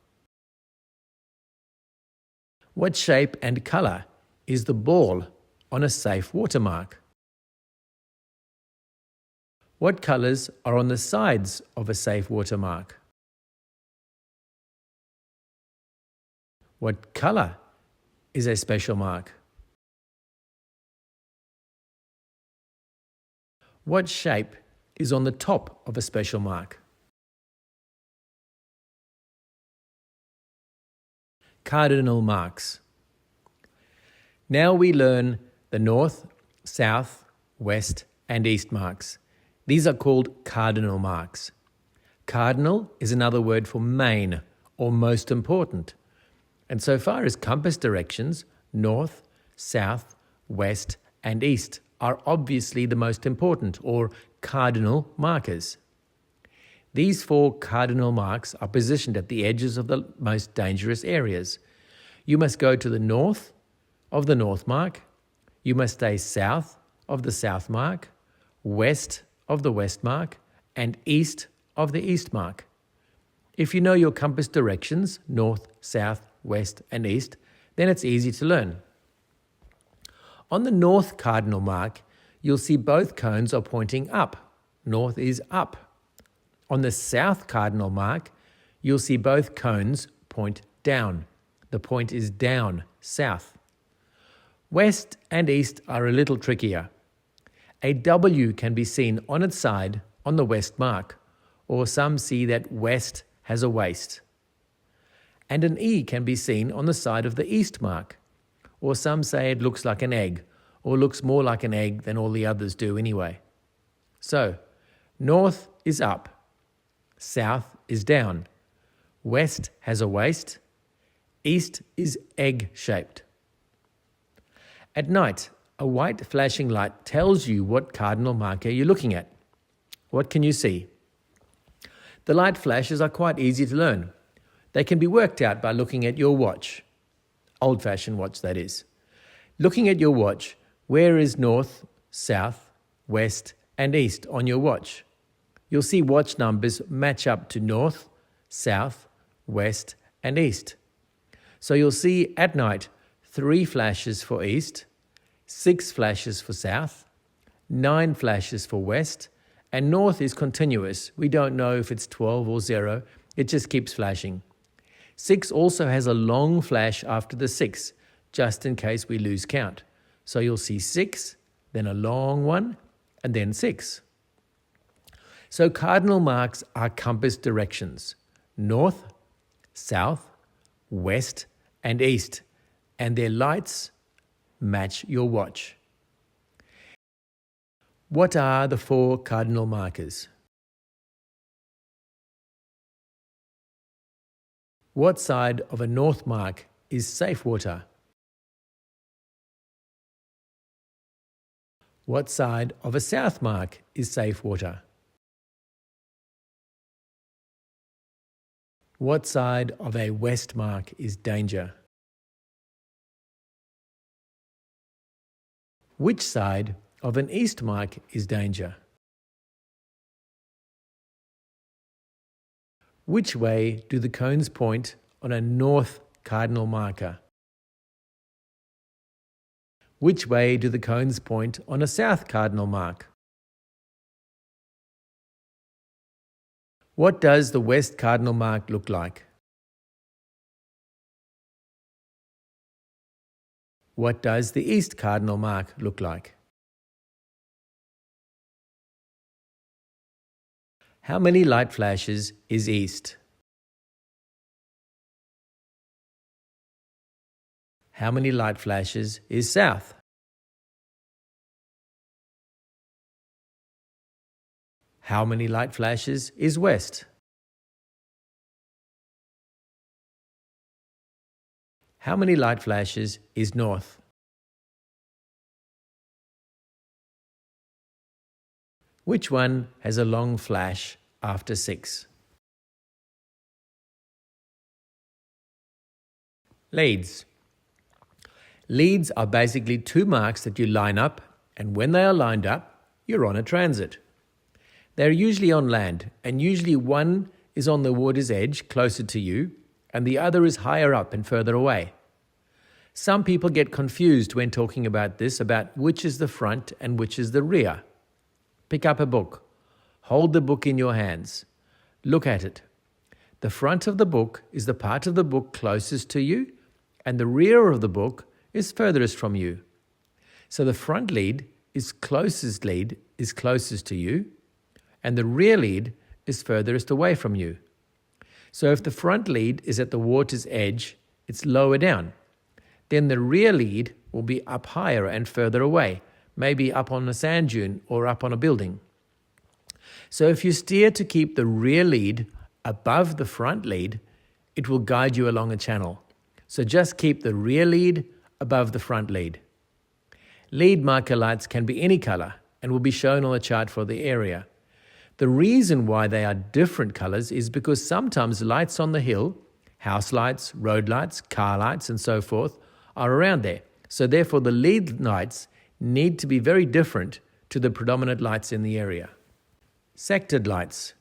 What shape and colour is the ball on a safe water mark? What colours are on the sides of a safe water mark? What colour is a special mark? What shape is on the top of a special mark? Cardinal marks. Now we learn the north, south, west, and east marks. These are called cardinal marks. Cardinal is another word for main or most important. And so far as compass directions, north, south, west, and east are obviously the most important or cardinal markers. These four cardinal marks are positioned at the edges of the most dangerous areas. You must go to the north of the north mark. You must stay south of the south mark, west of the west mark, and east of the east mark. If you know your compass directions, north, south, west, and east, then it's easy to learn. On the north cardinal mark, you'll see both cones are pointing up. North is up. On the south cardinal mark, you'll see both cones point down. The point is down, south. West and east are a little trickier. A W can be seen on its side on the west mark, or some see that west has a waist. And an E can be seen on the side of the east mark, or some say it looks like an egg, or looks more like an egg than all the others do anyway. So, north is up, south is down, west has a waist, east is egg-shaped. At night, a white flashing light tells you what cardinal marker you're looking at. What can you see? The light flashes are quite easy to learn. They can be worked out by looking at your watch. Old-fashioned watch, that is. Looking at your watch, where is north, south, west, and east on your watch? You'll see watch numbers match up to north, south, west, and east. So you'll see at night 3 flashes for east, 6 flashes for south, 9 flashes for west, and north is continuous. We don't know if it's 12 or 0. It just keeps flashing. 6 also has a long flash after the 6, just in case we lose count. So you'll see 6, then a long one, and then 6. So cardinal marks are compass directions: north, south, west, and east, and their lights match your watch. What are the 4 cardinal markers? What side of a north mark is safe water? What side of a south mark is safe water? What side of a west mark is danger? Which side of an east mark is danger? Which way do the cones point on a north cardinal marker? Which way do the cones point on a south cardinal mark? What does the west cardinal mark look like? What does the east cardinal mark look like? How many light flashes is east? How many light flashes is south? How many light flashes is west? How many light flashes is north? Which one has a long flash after 6? Leads. Leads are basically 2 marks that you line up, and when they are lined up, you're on a transit. They're usually on land, and usually one is on the water's edge closer to you, and the other is higher up and further away. Some people get confused when talking about this, about which is the front and which is the rear. Pick up a book. Hold the book in your hands. Look at it. The front of the book is the part of the book closest to you, and the rear of the book is furthest from you. So the front lead is closest to you, and the rear lead is furthest away from you. So if the front lead is at the water's edge, it's lower down. Then the rear lead will be up higher and further away, maybe up on a sand dune or up on a building. So if you steer to keep the rear lead above the front lead, it will guide you along a channel. So just keep the rear lead above the front lead. Lead marker lights can be any color and will be shown on the chart for the area. The reason why they are different colors is because sometimes lights on the hill, house lights, road lights, car lights, and so forth, are around there. So therefore the lead lights need to be very different to the predominant lights in the area. Sectored lights.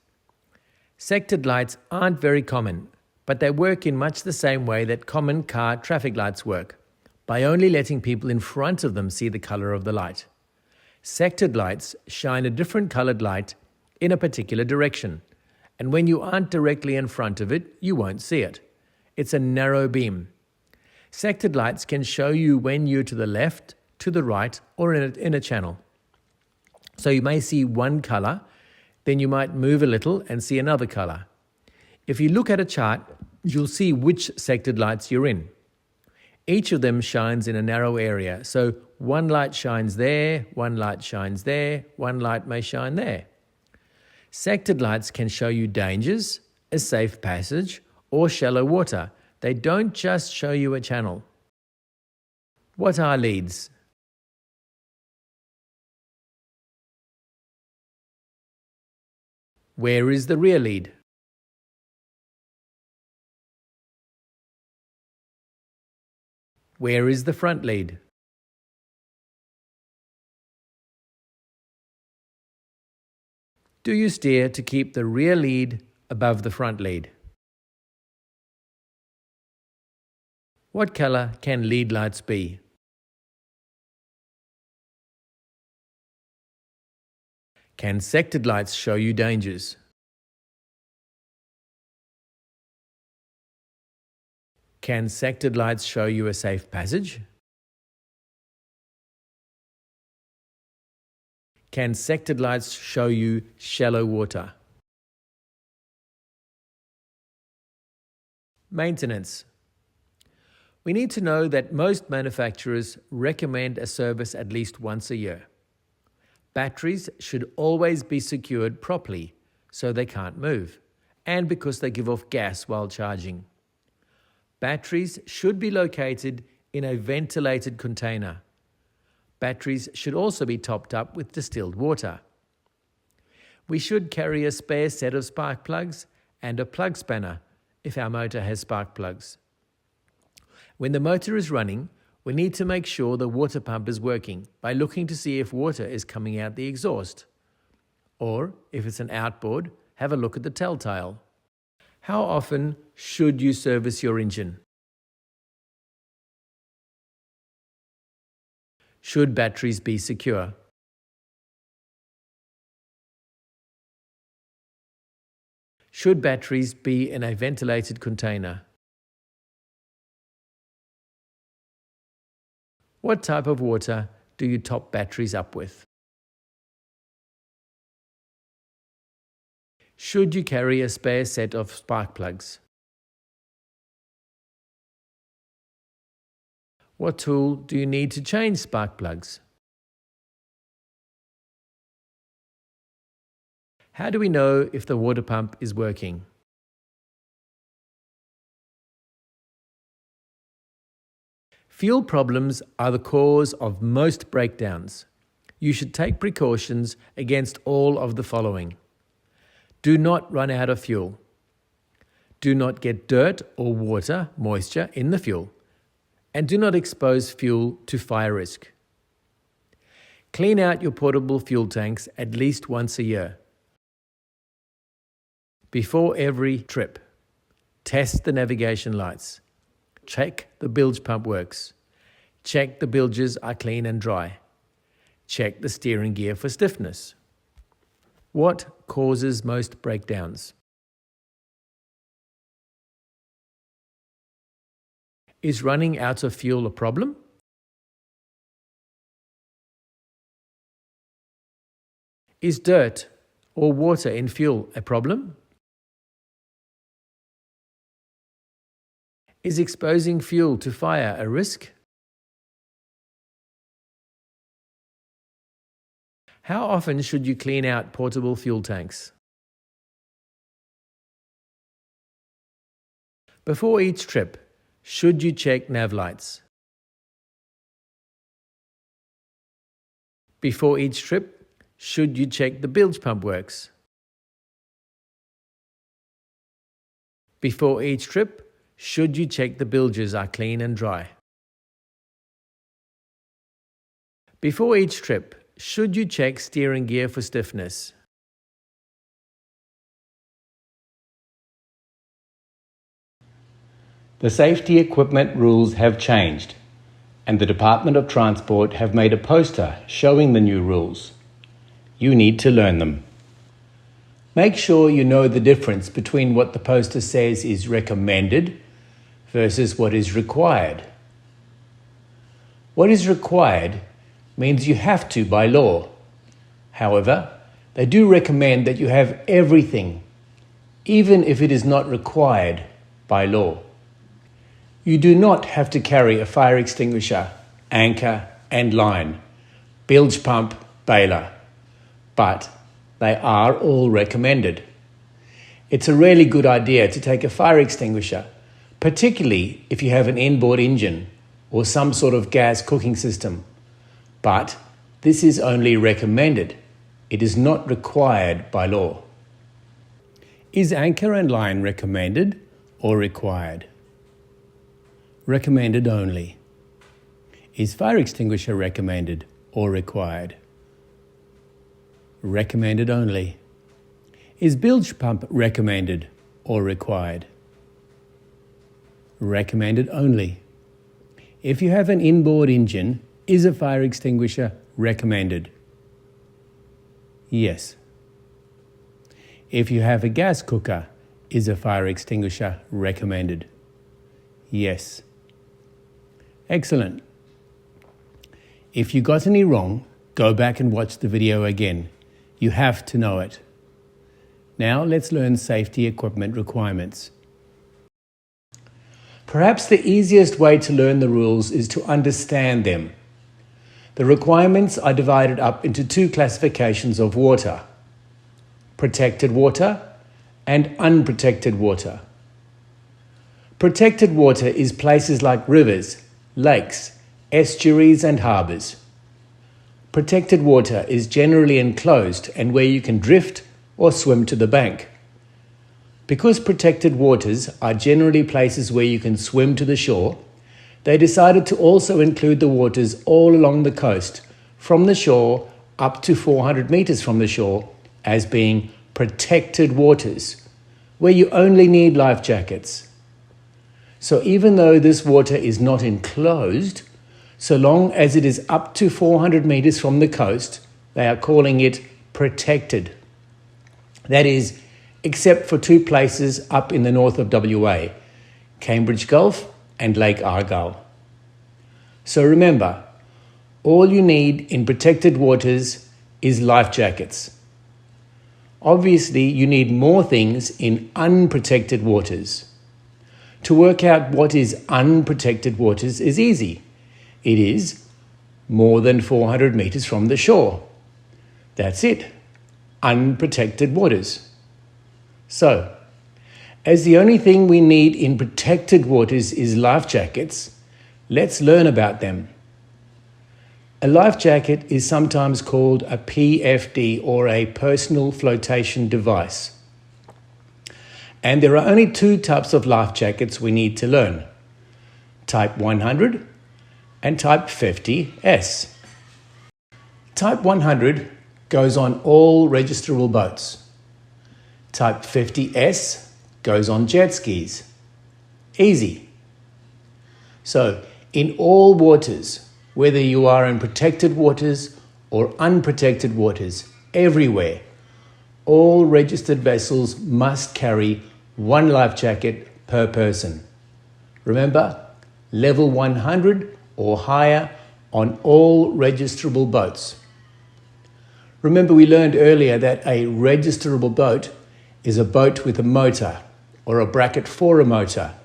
Sectored lights aren't very common, but they work in much the same way that common car traffic lights work, by only letting people in front of them see the color of the light. Sectored lights shine a different colored light in a particular direction, and when you aren't directly in front of it, you won't see it. It's a narrow beam. Sectored lights can show you when you're to the left, to the right, or in a channel. So you may see one color, then you might move a little and see another color. If you look at a chart, you'll see which sectored lights you're in. Each of them shines in a narrow area, so one light shines there, one light shines there, one light may shine there. Sectored lights can show you dangers, a safe passage, or shallow water. They don't just show you a channel. What are leads? Where is the rear lead? Where is the front lead? Do you steer to keep the rear lead above the front lead? What color can lead lights be? Can sectored lights show you dangers? Can sectored lights show you a safe passage? Can sectored lights show you shallow water? Maintenance. We need to know that most manufacturers recommend a service at least once a year. Batteries should always be secured properly so they can't move, and because they give off gas while charging. Batteries should be located in a ventilated container. Batteries should also be topped up with distilled water. We should carry a spare set of spark plugs and a plug spanner if our motor has spark plugs. When the motor is running, we need to make sure the water pump is working by looking to see if water is coming out the exhaust. Or, if it's an outboard, have a look at the telltale. How often should you service your engine? Should batteries be secure? Should batteries be in a ventilated container? What type of water do you top batteries up with? Should you carry a spare set of spark plugs? What tool do you need to change spark plugs? How do we know if the water pump is working? Fuel problems are the cause of most breakdowns. You should take precautions against all of the following. Do not run out of fuel. Do not get dirt or water, moisture in the fuel. And do not expose fuel to fire risk. Clean out your portable fuel tanks at least once a year. Before every trip, test the navigation lights. Check the bilge pump works. Check the bilges are clean and dry. Check the steering gear for stiffness. What causes most breakdowns? Is running out of fuel a problem? Is dirt or water in fuel a problem? Is exposing fuel to fire a risk? How often should you clean out portable fuel tanks? Before each trip, should you check nav lights? Before each trip, should you check the bilge pump works? Before each trip, should you check the bilges are clean and dry? Before each trip, should you check steering gear for stiffness? The safety equipment rules have changed, and the Department of Transport have made a poster showing the new rules. You need to learn them. Make sure you know the difference between what the poster says is recommended versus what is required. What is required means you have to by law. However, they do recommend that you have everything, even if it is not required by law. You do not have to carry a fire extinguisher, anchor and line, bilge pump, baler, but They are all recommended. It's a really good idea to take a fire extinguisher, particularly if you have an inboard engine or some sort of gas cooking system. But this is only recommended. It is not required by law. Is anchor and line recommended or required? Recommended only. Is fire extinguisher recommended or required? Recommended only. Is bilge pump recommended or required? Recommended only. If you have an inboard engine, is a fire extinguisher recommended? Yes. If you have a gas cooker, is a fire extinguisher recommended? Yes. Excellent. If you got any wrong, go back and watch the video again. You have to know it. Now let's learn safety equipment requirements. Perhaps the easiest way to learn the rules is to understand them. The requirements are divided up into two classifications of water: protected water and unprotected water. Protected water is places like rivers, lakes, estuaries and harbours. Protected water is generally enclosed and where you can drift or swim to the bank. Because protected waters are generally places where you can swim to the shore, they decided to also include the waters all along the coast, from the shore up to 400 metres from the shore, as being protected waters, where you only need life jackets. So even though this water is not enclosed, so long as it is up to 400 metres from the coast, they are calling it protected. That is, except for two places up in the north of WA, Cambridge Gulf and Lake Argyll. So remember, all you need in protected waters is life jackets. Obviously, you need more things in unprotected waters. To work out what is unprotected waters is easy. It is more than 400 metres from the shore. That's it. Unprotected waters. So, as the only thing we need in protected waters is life jackets, let's learn about them. A life jacket is sometimes called a PFD, or a personal flotation device. And there are only two types of life jackets we need to learn: Type 100 and Type 50S. Type 100 goes on all registerable boats. Type 50S goes on jet skis. Easy. So, in all waters, whether you are in protected waters or unprotected waters, everywhere, all registered vessels must carry one life jacket per person. Remember, level 100 or higher on all registerable boats. Remember, we learned earlier that a registerable boat is a boat with a motor or a bracket for a motor,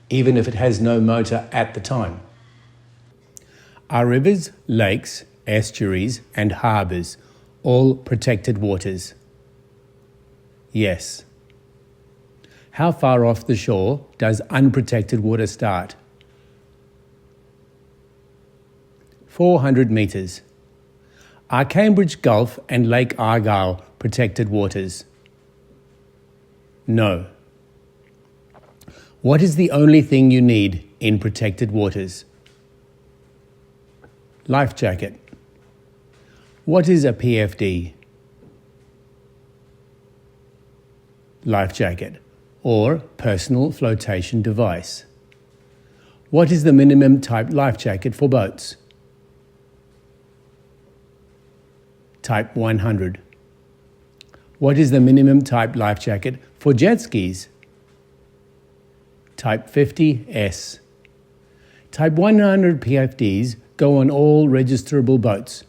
even if it has no motor at the time. Are rivers, lakes, estuaries and harbours all protected waters? Yes. How far off the shore does unprotected water start? 400 metres. Are Cambridge Gulf and Lake Argyll protected waters? No. What is the only thing you need in protected waters? Life jacket. What is a PFD? Life jacket, or personal flotation device. What is the minimum type life jacket for boats? Type 100. What is the minimum type life jacket for jet skis? Type 50S. Type 100 PFDs go on all registerable boats.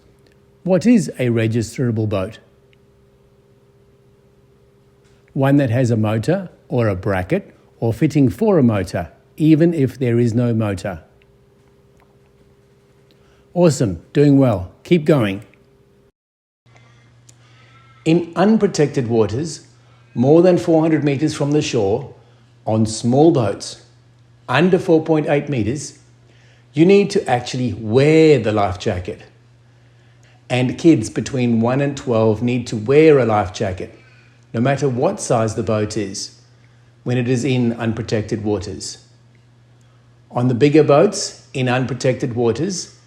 What is a registerable boat? One that has a motor or a bracket or fitting for a motor, even if there is no motor. Awesome, doing well. Keep going. In unprotected waters, more than 400 meters from the shore, on small boats, under 4.8 meters, you need to actually wear the life jacket. And kids between 1 and 12 need to wear a life jacket, no matter what size the boat is, when it is in unprotected waters. On the bigger boats, in unprotected waters,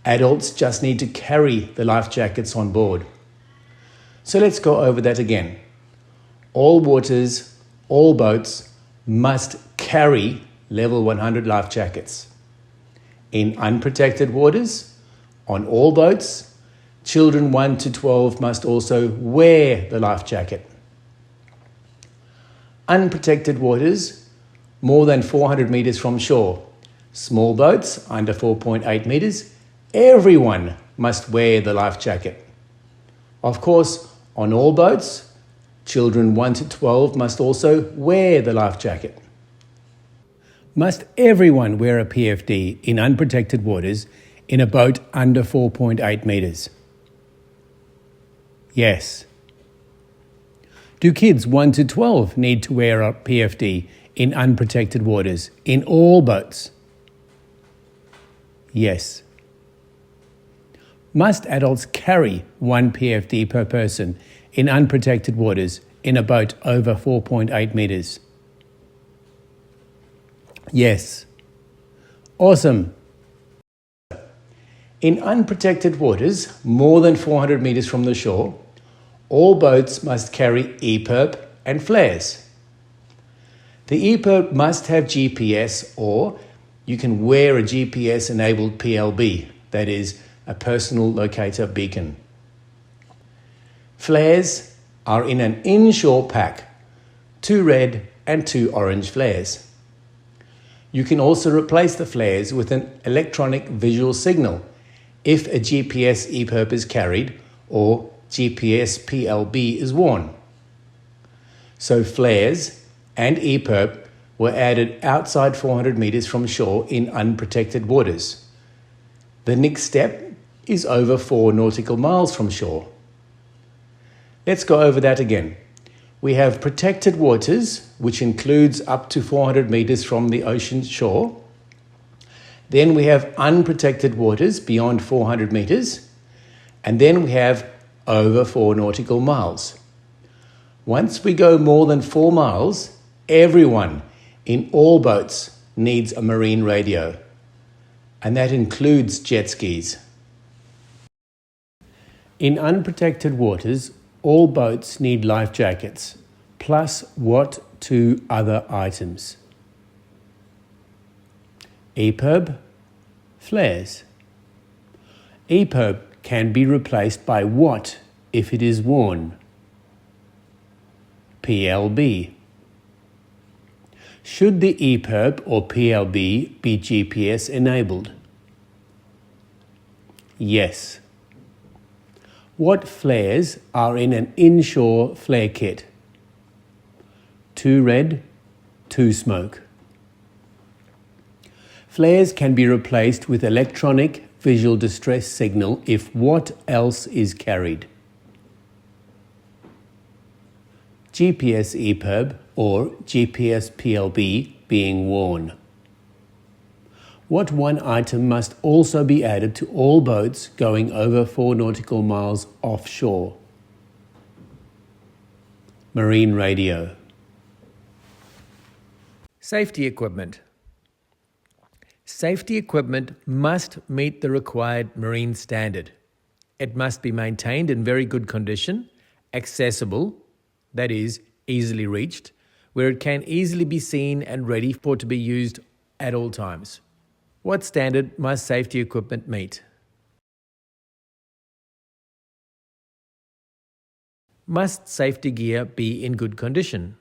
adults just need to carry the life jackets on board. So let's go over that again. All waters, all boats must carry level 100 life jackets. In unprotected waters, on all boats, children 1 to 12 must also wear the life jacket. Unprotected waters, more than 400 meters from shore, small boats under 4.8 meters, everyone must wear the life jacket. Of course, on all boats, children 1 to 12 must also wear the life jacket. Must everyone wear a PFD in unprotected waters in a boat under 4.8 meters? Yes. Do kids 1 to 12 need to wear a PFD in unprotected waters in all boats? Yes. Must adults carry 1 PFD per person in unprotected waters in a boat over 4.8 meters? Yes. Awesome. In unprotected waters, more than 400 meters from the shore, all boats must carry EPIRB and flares. The EPIRB must have GPS, or you can wear a GPS-enabled PLB, that is, a personal locator beacon. Flares are in an inshore pack, 2 red and 2 orange flares. You can also replace the flares with an electronic visual signal if a GPS EPIRB is carried or GPS PLB is worn. So flares and EPIRB were added outside 400 meters from shore in unprotected waters. The next step is over 4 nautical miles from shore. Let's go over that again. We have protected waters, which includes up to 400 meters from the ocean shore. Then we have unprotected waters beyond 400 meters. And then we have over 4 nautical miles. Once we go more than 4 miles, everyone in all boats needs a marine radio. And that includes jet skis. In unprotected waters, all boats need life jackets, plus what 2 other items? EPIRB, flares. EPIRB can be replaced by what if it is worn? PLB. Should the EPIRB or PLB be GPS enabled? Yes. What flares are in an inshore flare kit? 2 red, 2 smoke. Flares can be replaced with electronic visual distress signal if what else is carried? GPS EPIRB or GPS PLB being worn. What 1 item must also be added to all boats going over 4 nautical miles offshore? Marine radio. Safety equipment. Safety equipment must meet the required marine standard. It must be maintained in very good condition, accessible, that is, easily reached, where it can easily be seen and ready for to be used at all times. What standard must safety equipment meet? Must safety gear be in good condition?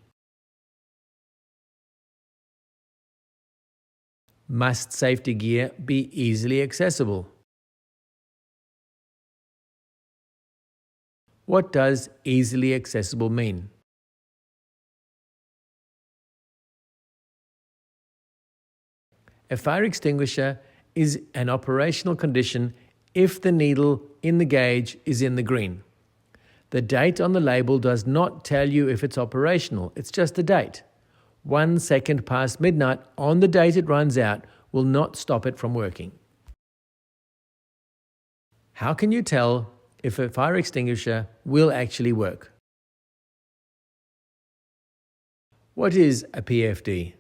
Must safety gear be easily accessible? What does easily accessible mean? A fire extinguisher is an operational condition if the needle in the gauge is in the green. The date on the label does not tell you if it's operational, it's just a date. 1 second past midnight on the date it runs out will not stop it from working. How can you tell if a fire extinguisher will actually work? What is a PFD?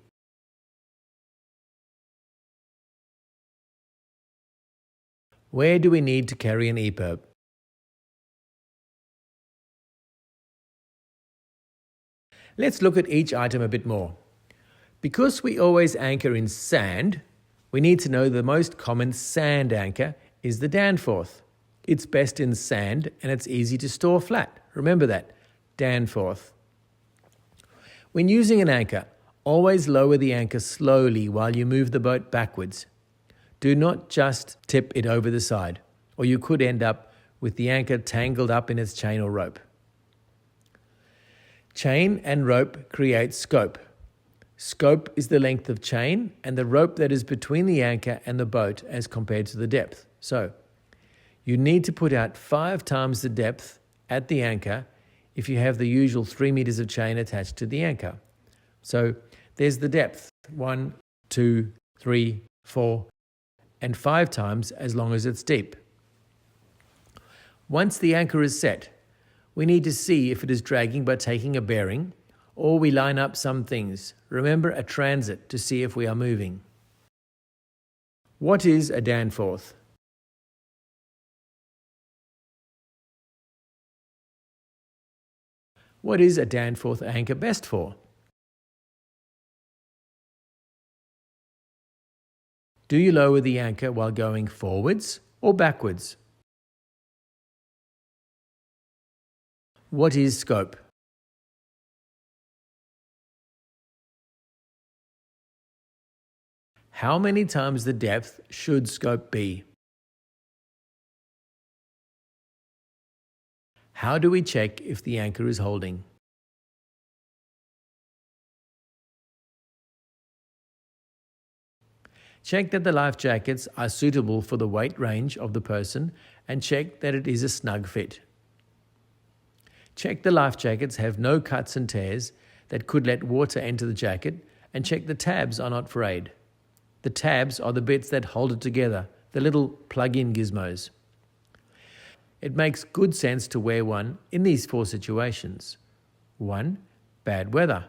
Where do we need to carry an EPIRB? Let's look at each item a bit more. Because we always anchor in sand, we need to know the most common sand anchor is the Danforth. It's best in sand and it's easy to store flat. Remember that, Danforth. When using an anchor, always lower the anchor slowly while you move the boat backwards. Do not just tip it over the side, or you could end up with the anchor tangled up in its chain or rope. Chain and rope create scope. Scope is the length of chain and the rope that is between the anchor and the boat as compared to the depth. So, you need to put out 5 times the depth at the anchor if you have the usual 3 meters of chain attached to the anchor. So, there's the depth, 1, 2, 3, 4, and 5 times as long as it's deep. Once the anchor is set, we need to see if it is dragging by taking a bearing, or we line up some things. Remember a transit to see if we are moving. What is a Danforth? What is a Danforth anchor best for? Do you lower the anchor while going forwards or backwards? What is scope? How many times the depth should scope be? How do we check if the anchor is holding? Check that the life jackets are suitable for the weight range of the person and check that it is a snug fit. Check the life jackets have no cuts and tears that could let water enter the jacket and check the tabs are not frayed. The tabs are the bits that hold it together, the little plug-in gizmos. It makes good sense to wear one in these 4 situations. 1. Bad weather,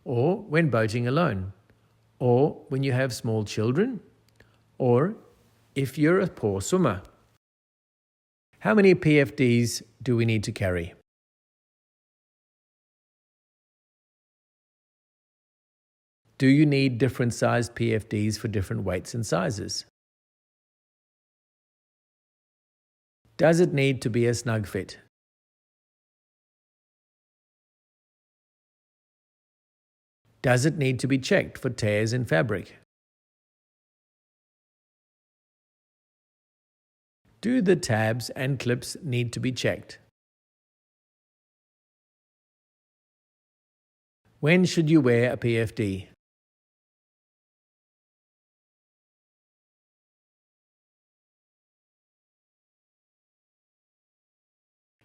or when boating alone, or when you have small children, or if you're a poor swimmer. How many PFDs do we need to carry? Do you need different sized PFDs for different weights and sizes? Does it need to be a snug fit? Does it need to be checked for tears in fabric? Do the tabs and clips need to be checked? When should you wear a PFD?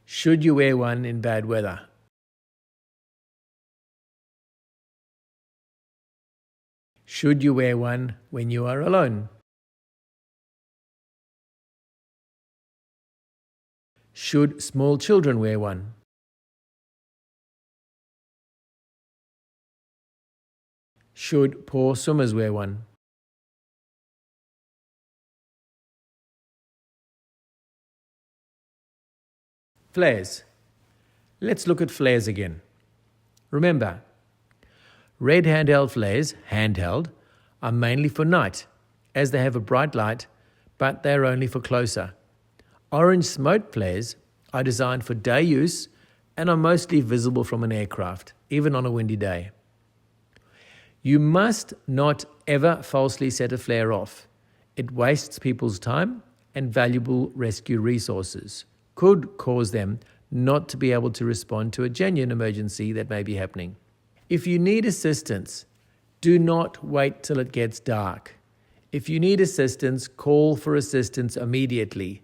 Should you wear one in bad weather? Should you wear one when you are alone? Should small children wear one? Should poor swimmers wear one? Flares. Let's look at flares again. Remember, red handheld flares, handheld, are mainly for night, as they have a bright light, but they are only for closer. Orange smoke flares are designed for day use and are mostly visible from an aircraft, even on a windy day. You must not ever falsely set a flare off. It wastes people's time and valuable rescue resources. Could cause them not to be able to respond to a genuine emergency that may be happening. If you need assistance, do not wait till it gets dark. If you need assistance, call for assistance immediately.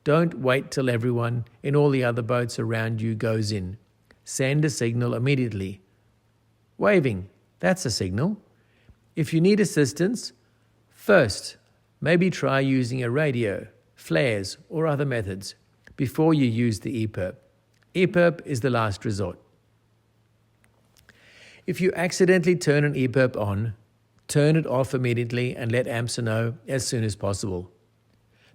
Don't wait till everyone in all the other boats around you goes in. Send a signal immediately. Waving, that's a signal. If you need assistance, first, maybe try using a radio, flares, or other methods before you use the EPIRB. EPIRB is the last resort. If you accidentally turn an EPIRB on, turn it off immediately and let AMSA know as soon as possible.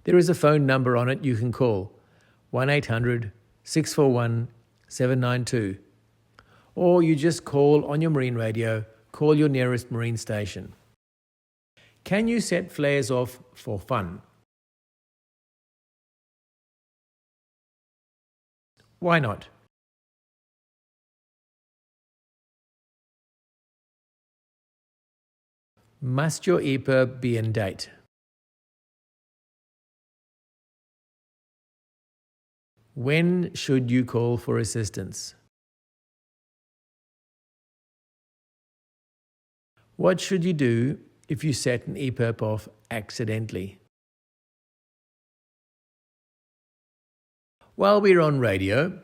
There is a phone number on it you can call, 1-800-641-792. Or you just call on your marine radio, call your nearest marine station. Can you set flares off for fun? Why not? Must your EPIRB be in date? When should you call for assistance? What should you do if you set an EPIRB off accidentally? While we're on radio,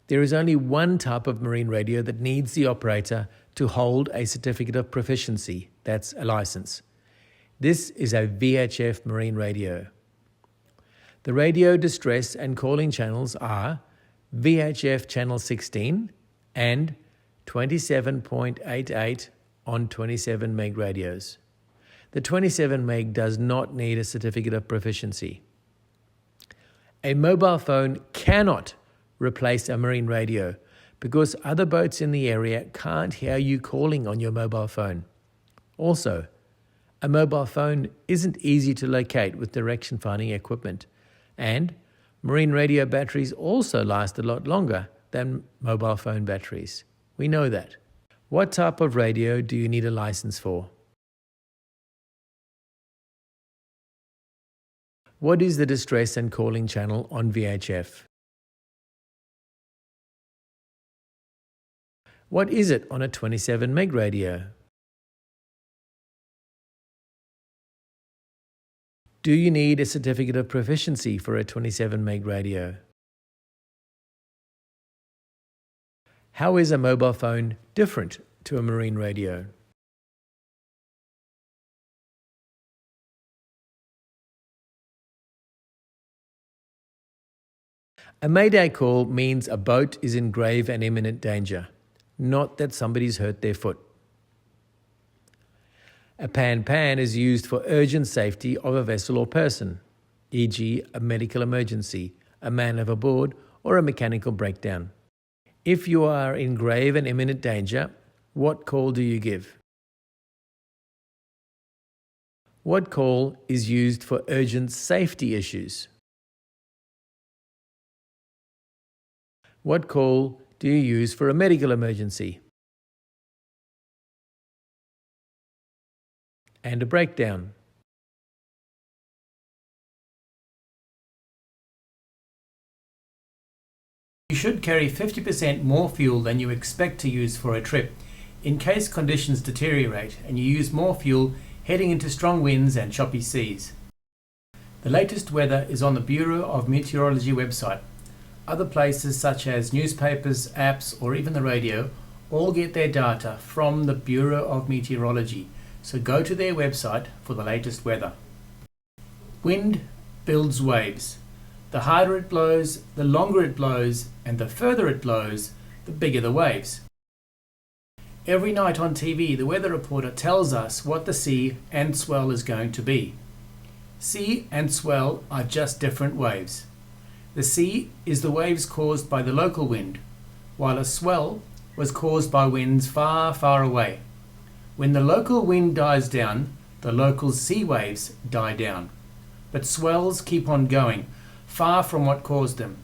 there is only one type of marine radio that needs the operator to hold a certificate of proficiency, that's a license. This is a VHF marine radio. The radio distress and calling channels are VHF channel 16 and 27.88 on 27 meg radios. The 27 meg does not need a certificate of proficiency. A mobile phone cannot replace a marine radio because other boats in the area can't hear you calling on your mobile phone. Also, a mobile phone isn't easy to locate with direction finding equipment, and marine radio batteries also last a lot longer than mobile phone batteries. We know that. What type of radio do you need a license for? What is the distress and calling channel on VHF? What is it on a 27 meg radio? Do you need a certificate of proficiency for a 27 meg radio? How is a mobile phone different to a marine radio? A mayday call means a boat is in grave and imminent danger, not that somebody's hurt their foot. A pan-pan is used for urgent safety of a vessel or person, e.g. a medical emergency, a man overboard, or a mechanical breakdown. If you are in grave and imminent danger, what call do you give? What call is used for urgent safety issues? What call do you use for a medical emergency? And a breakdown. You should carry 50% more fuel than you expect to use for a trip, in case conditions deteriorate and you use more fuel heading into strong winds and choppy seas. The latest weather is on the Bureau of Meteorology website. Other places such as newspapers, apps, or even the radio all get their data from the Bureau of Meteorology, so go to their website for the latest weather. Wind builds waves. The harder it blows, the longer it blows, and the further it blows, the bigger the waves. Every night on TV, the weather reporter tells us what the sea and swell is going to be. Sea and swell are just different waves. The sea is the waves caused by the local wind, while a swell was caused by winds far, far away. When the local wind dies down, the local sea waves die down. But swells keep on going, far from what caused them.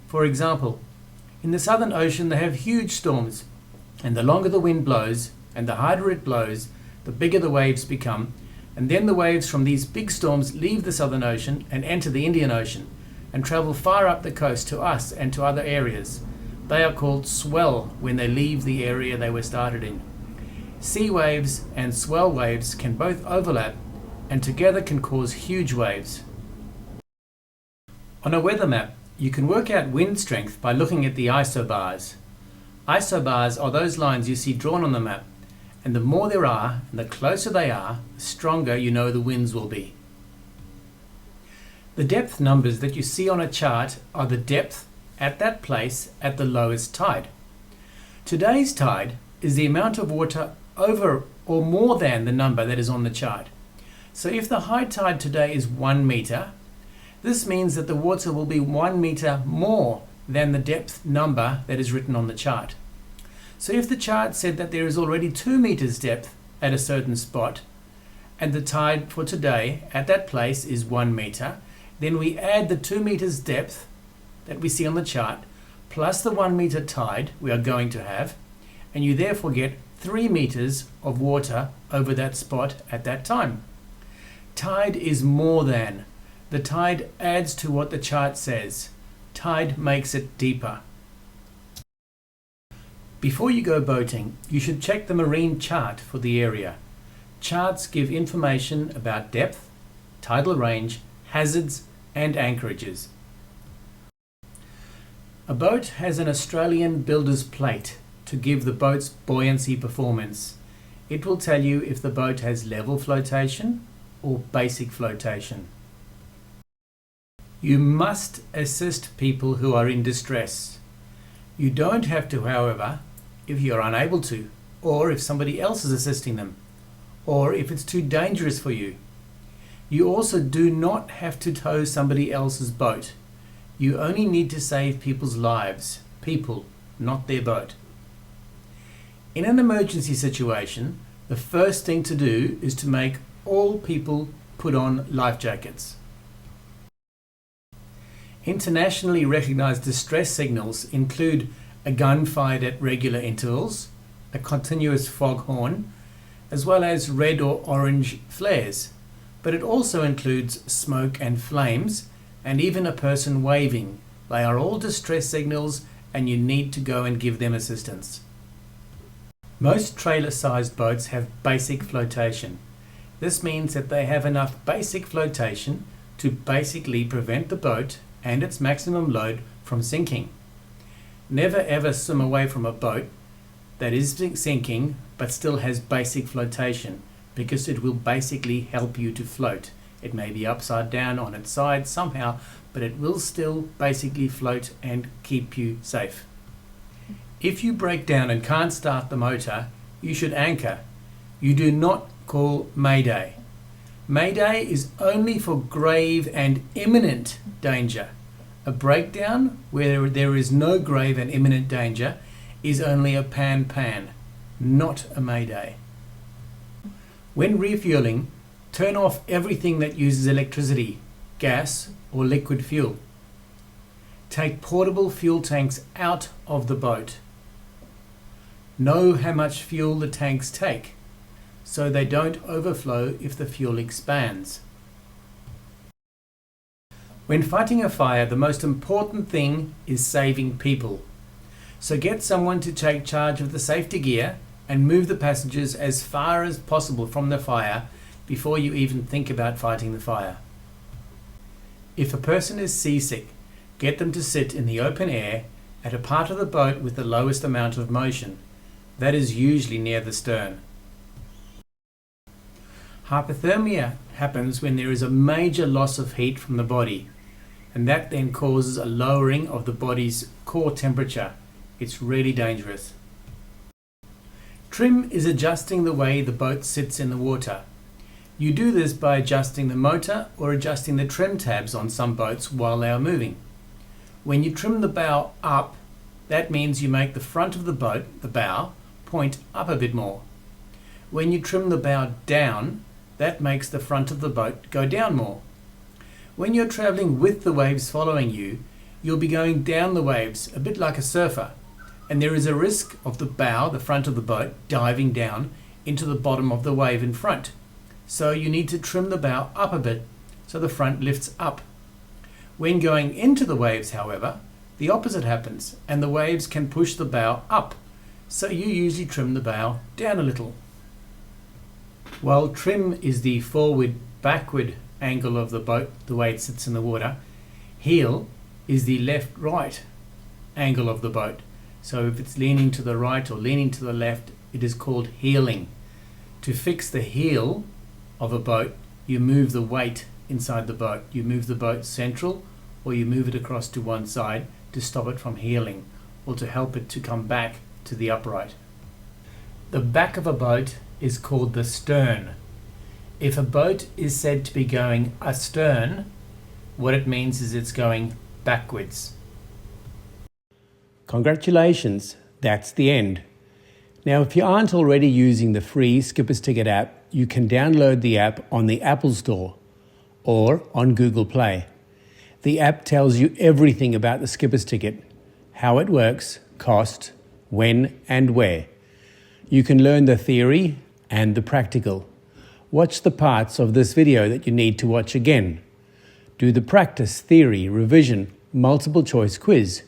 For example, in the Southern Ocean they have huge storms, and the longer the wind blows and the harder it blows, the bigger the waves become, and then the waves from these big storms leave the Southern Ocean and enter the Indian Ocean and travel far up the coast to us and to other areas. They are called swell when they leave the area they were started in. Sea waves and swell waves can both overlap and together can cause huge waves. On a weather map, you can work out wind strength by looking at the isobars. Isobars are those lines you see drawn on the map, and the more there are and the closer they are, the stronger you know the winds will be. The depth numbers that you see on a chart are the depth at that place at the lowest tide. Today's tide is the amount of water over or more than the number that is on the chart. So if the high tide today is 1 meter, this means that the water will be 1 meter more than the depth number that is written on the chart. So if the chart said that there is already 2 meters depth at a certain spot, and the tide for today at that place is 1 meter, then we add the 2 meters depth that we see on the chart plus the 1 meter tide we are going to have, and you therefore get 3 meters of water over that spot at that time. Tide is more than. The tide adds to what the chart says. Tide makes it deeper. Before you go boating, you should check the marine chart for the area. Charts give information about depth, tidal range, hazards, and anchorages. A boat has an Australian builder's plate to give the boat's buoyancy performance. It will tell you if the boat has level flotation or basic flotation. You must assist people who are in distress. You don't have to, however, if you're unable to, or if somebody else is assisting them, or if it's too dangerous for you. You also do not have to tow somebody else's boat. You only need to save people's lives, people, not their boat. In an emergency situation, the first thing to do is to make all people put on life jackets. Internationally recognized distress signals include a gun fired at regular intervals, a continuous foghorn, as well as red or orange flares. But it also includes smoke and flames, and even a person waving. They are all distress signals, and you need to go and give them assistance. Most trailer-sized boats have basic flotation. This means that they have enough basic flotation to basically prevent the boat and its maximum load from sinking. Never ever swim away from a boat that is sinking but still has basic flotation, because it will basically help you to float. It may be upside down on its side somehow, but it will still basically float and keep you safe. If you break down and can't start the motor, you should anchor. You do not call Mayday. Mayday is only for grave and imminent danger. A breakdown where there is no grave and imminent danger is only a pan, not a Mayday. When refueling, turn off everything that uses electricity, gas, or liquid fuel. Take portable fuel tanks out of the boat. Know how much fuel the tanks take, so they don't overflow if the fuel expands. When fighting a fire, the most important thing is saving people. So get someone to take charge of the safety gear and move the passengers as far as possible from the fire before you even think about fighting the fire. If a person is seasick, get them to sit in the open air at a part of the boat with the lowest amount of motion. That is usually near the stern. Hypothermia happens when there is a major loss of heat from the body, and that then causes a lowering of the body's core temperature. It's really dangerous. Trim is adjusting the way the boat sits in the water. You do this by adjusting the motor or adjusting the trim tabs on some boats while they are moving. When you trim the bow up, that means you make the front of the boat, the bow, point up a bit more. When you trim the bow down, that makes the front of the boat go down more. When you're traveling with the waves following you, you'll be going down the waves a bit like a surfer, and there is a risk of the bow, the front of the boat, diving down into the bottom of the wave in front. So you need to trim the bow up a bit so the front lifts up. When going into the waves, however, the opposite happens, and the waves can push the bow up, so you usually trim the bow down a little. While trim is the forward-backward angle of the boat, the way it sits in the water, Heel is the left-right angle of the boat. So if it's leaning to the right or leaning to the left, it is called heeling. To fix the heel of a boat, you move the weight inside the boat. You move the boat central, or you move it across to one side to stop it from heeling, or to help it to come back to the upright. The back of a boat is called the stern. If a boat is said to be going astern, what it means is it's going backwards. Congratulations, that's the end. Now, if you aren't already using the free Skipper's Ticket app, you can download the app on the Apple Store or on Google Play. The app tells you everything about the Skipper's Ticket, how it works, cost, when and where. You can learn the theory and the practical. Watch the parts of this video that you need to watch again. Do the practice, theory, revision, multiple choice quiz.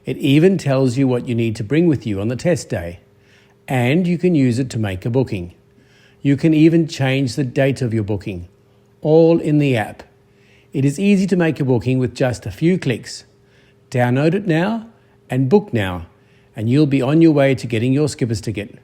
It even tells you what you need to bring with you on the test day. And you can use it to make a booking. You can even change the date of your booking, all in the app. It is easy to make a booking with just a few clicks. Download it now and book now, and you'll be on your way to getting your Skipper's Ticket.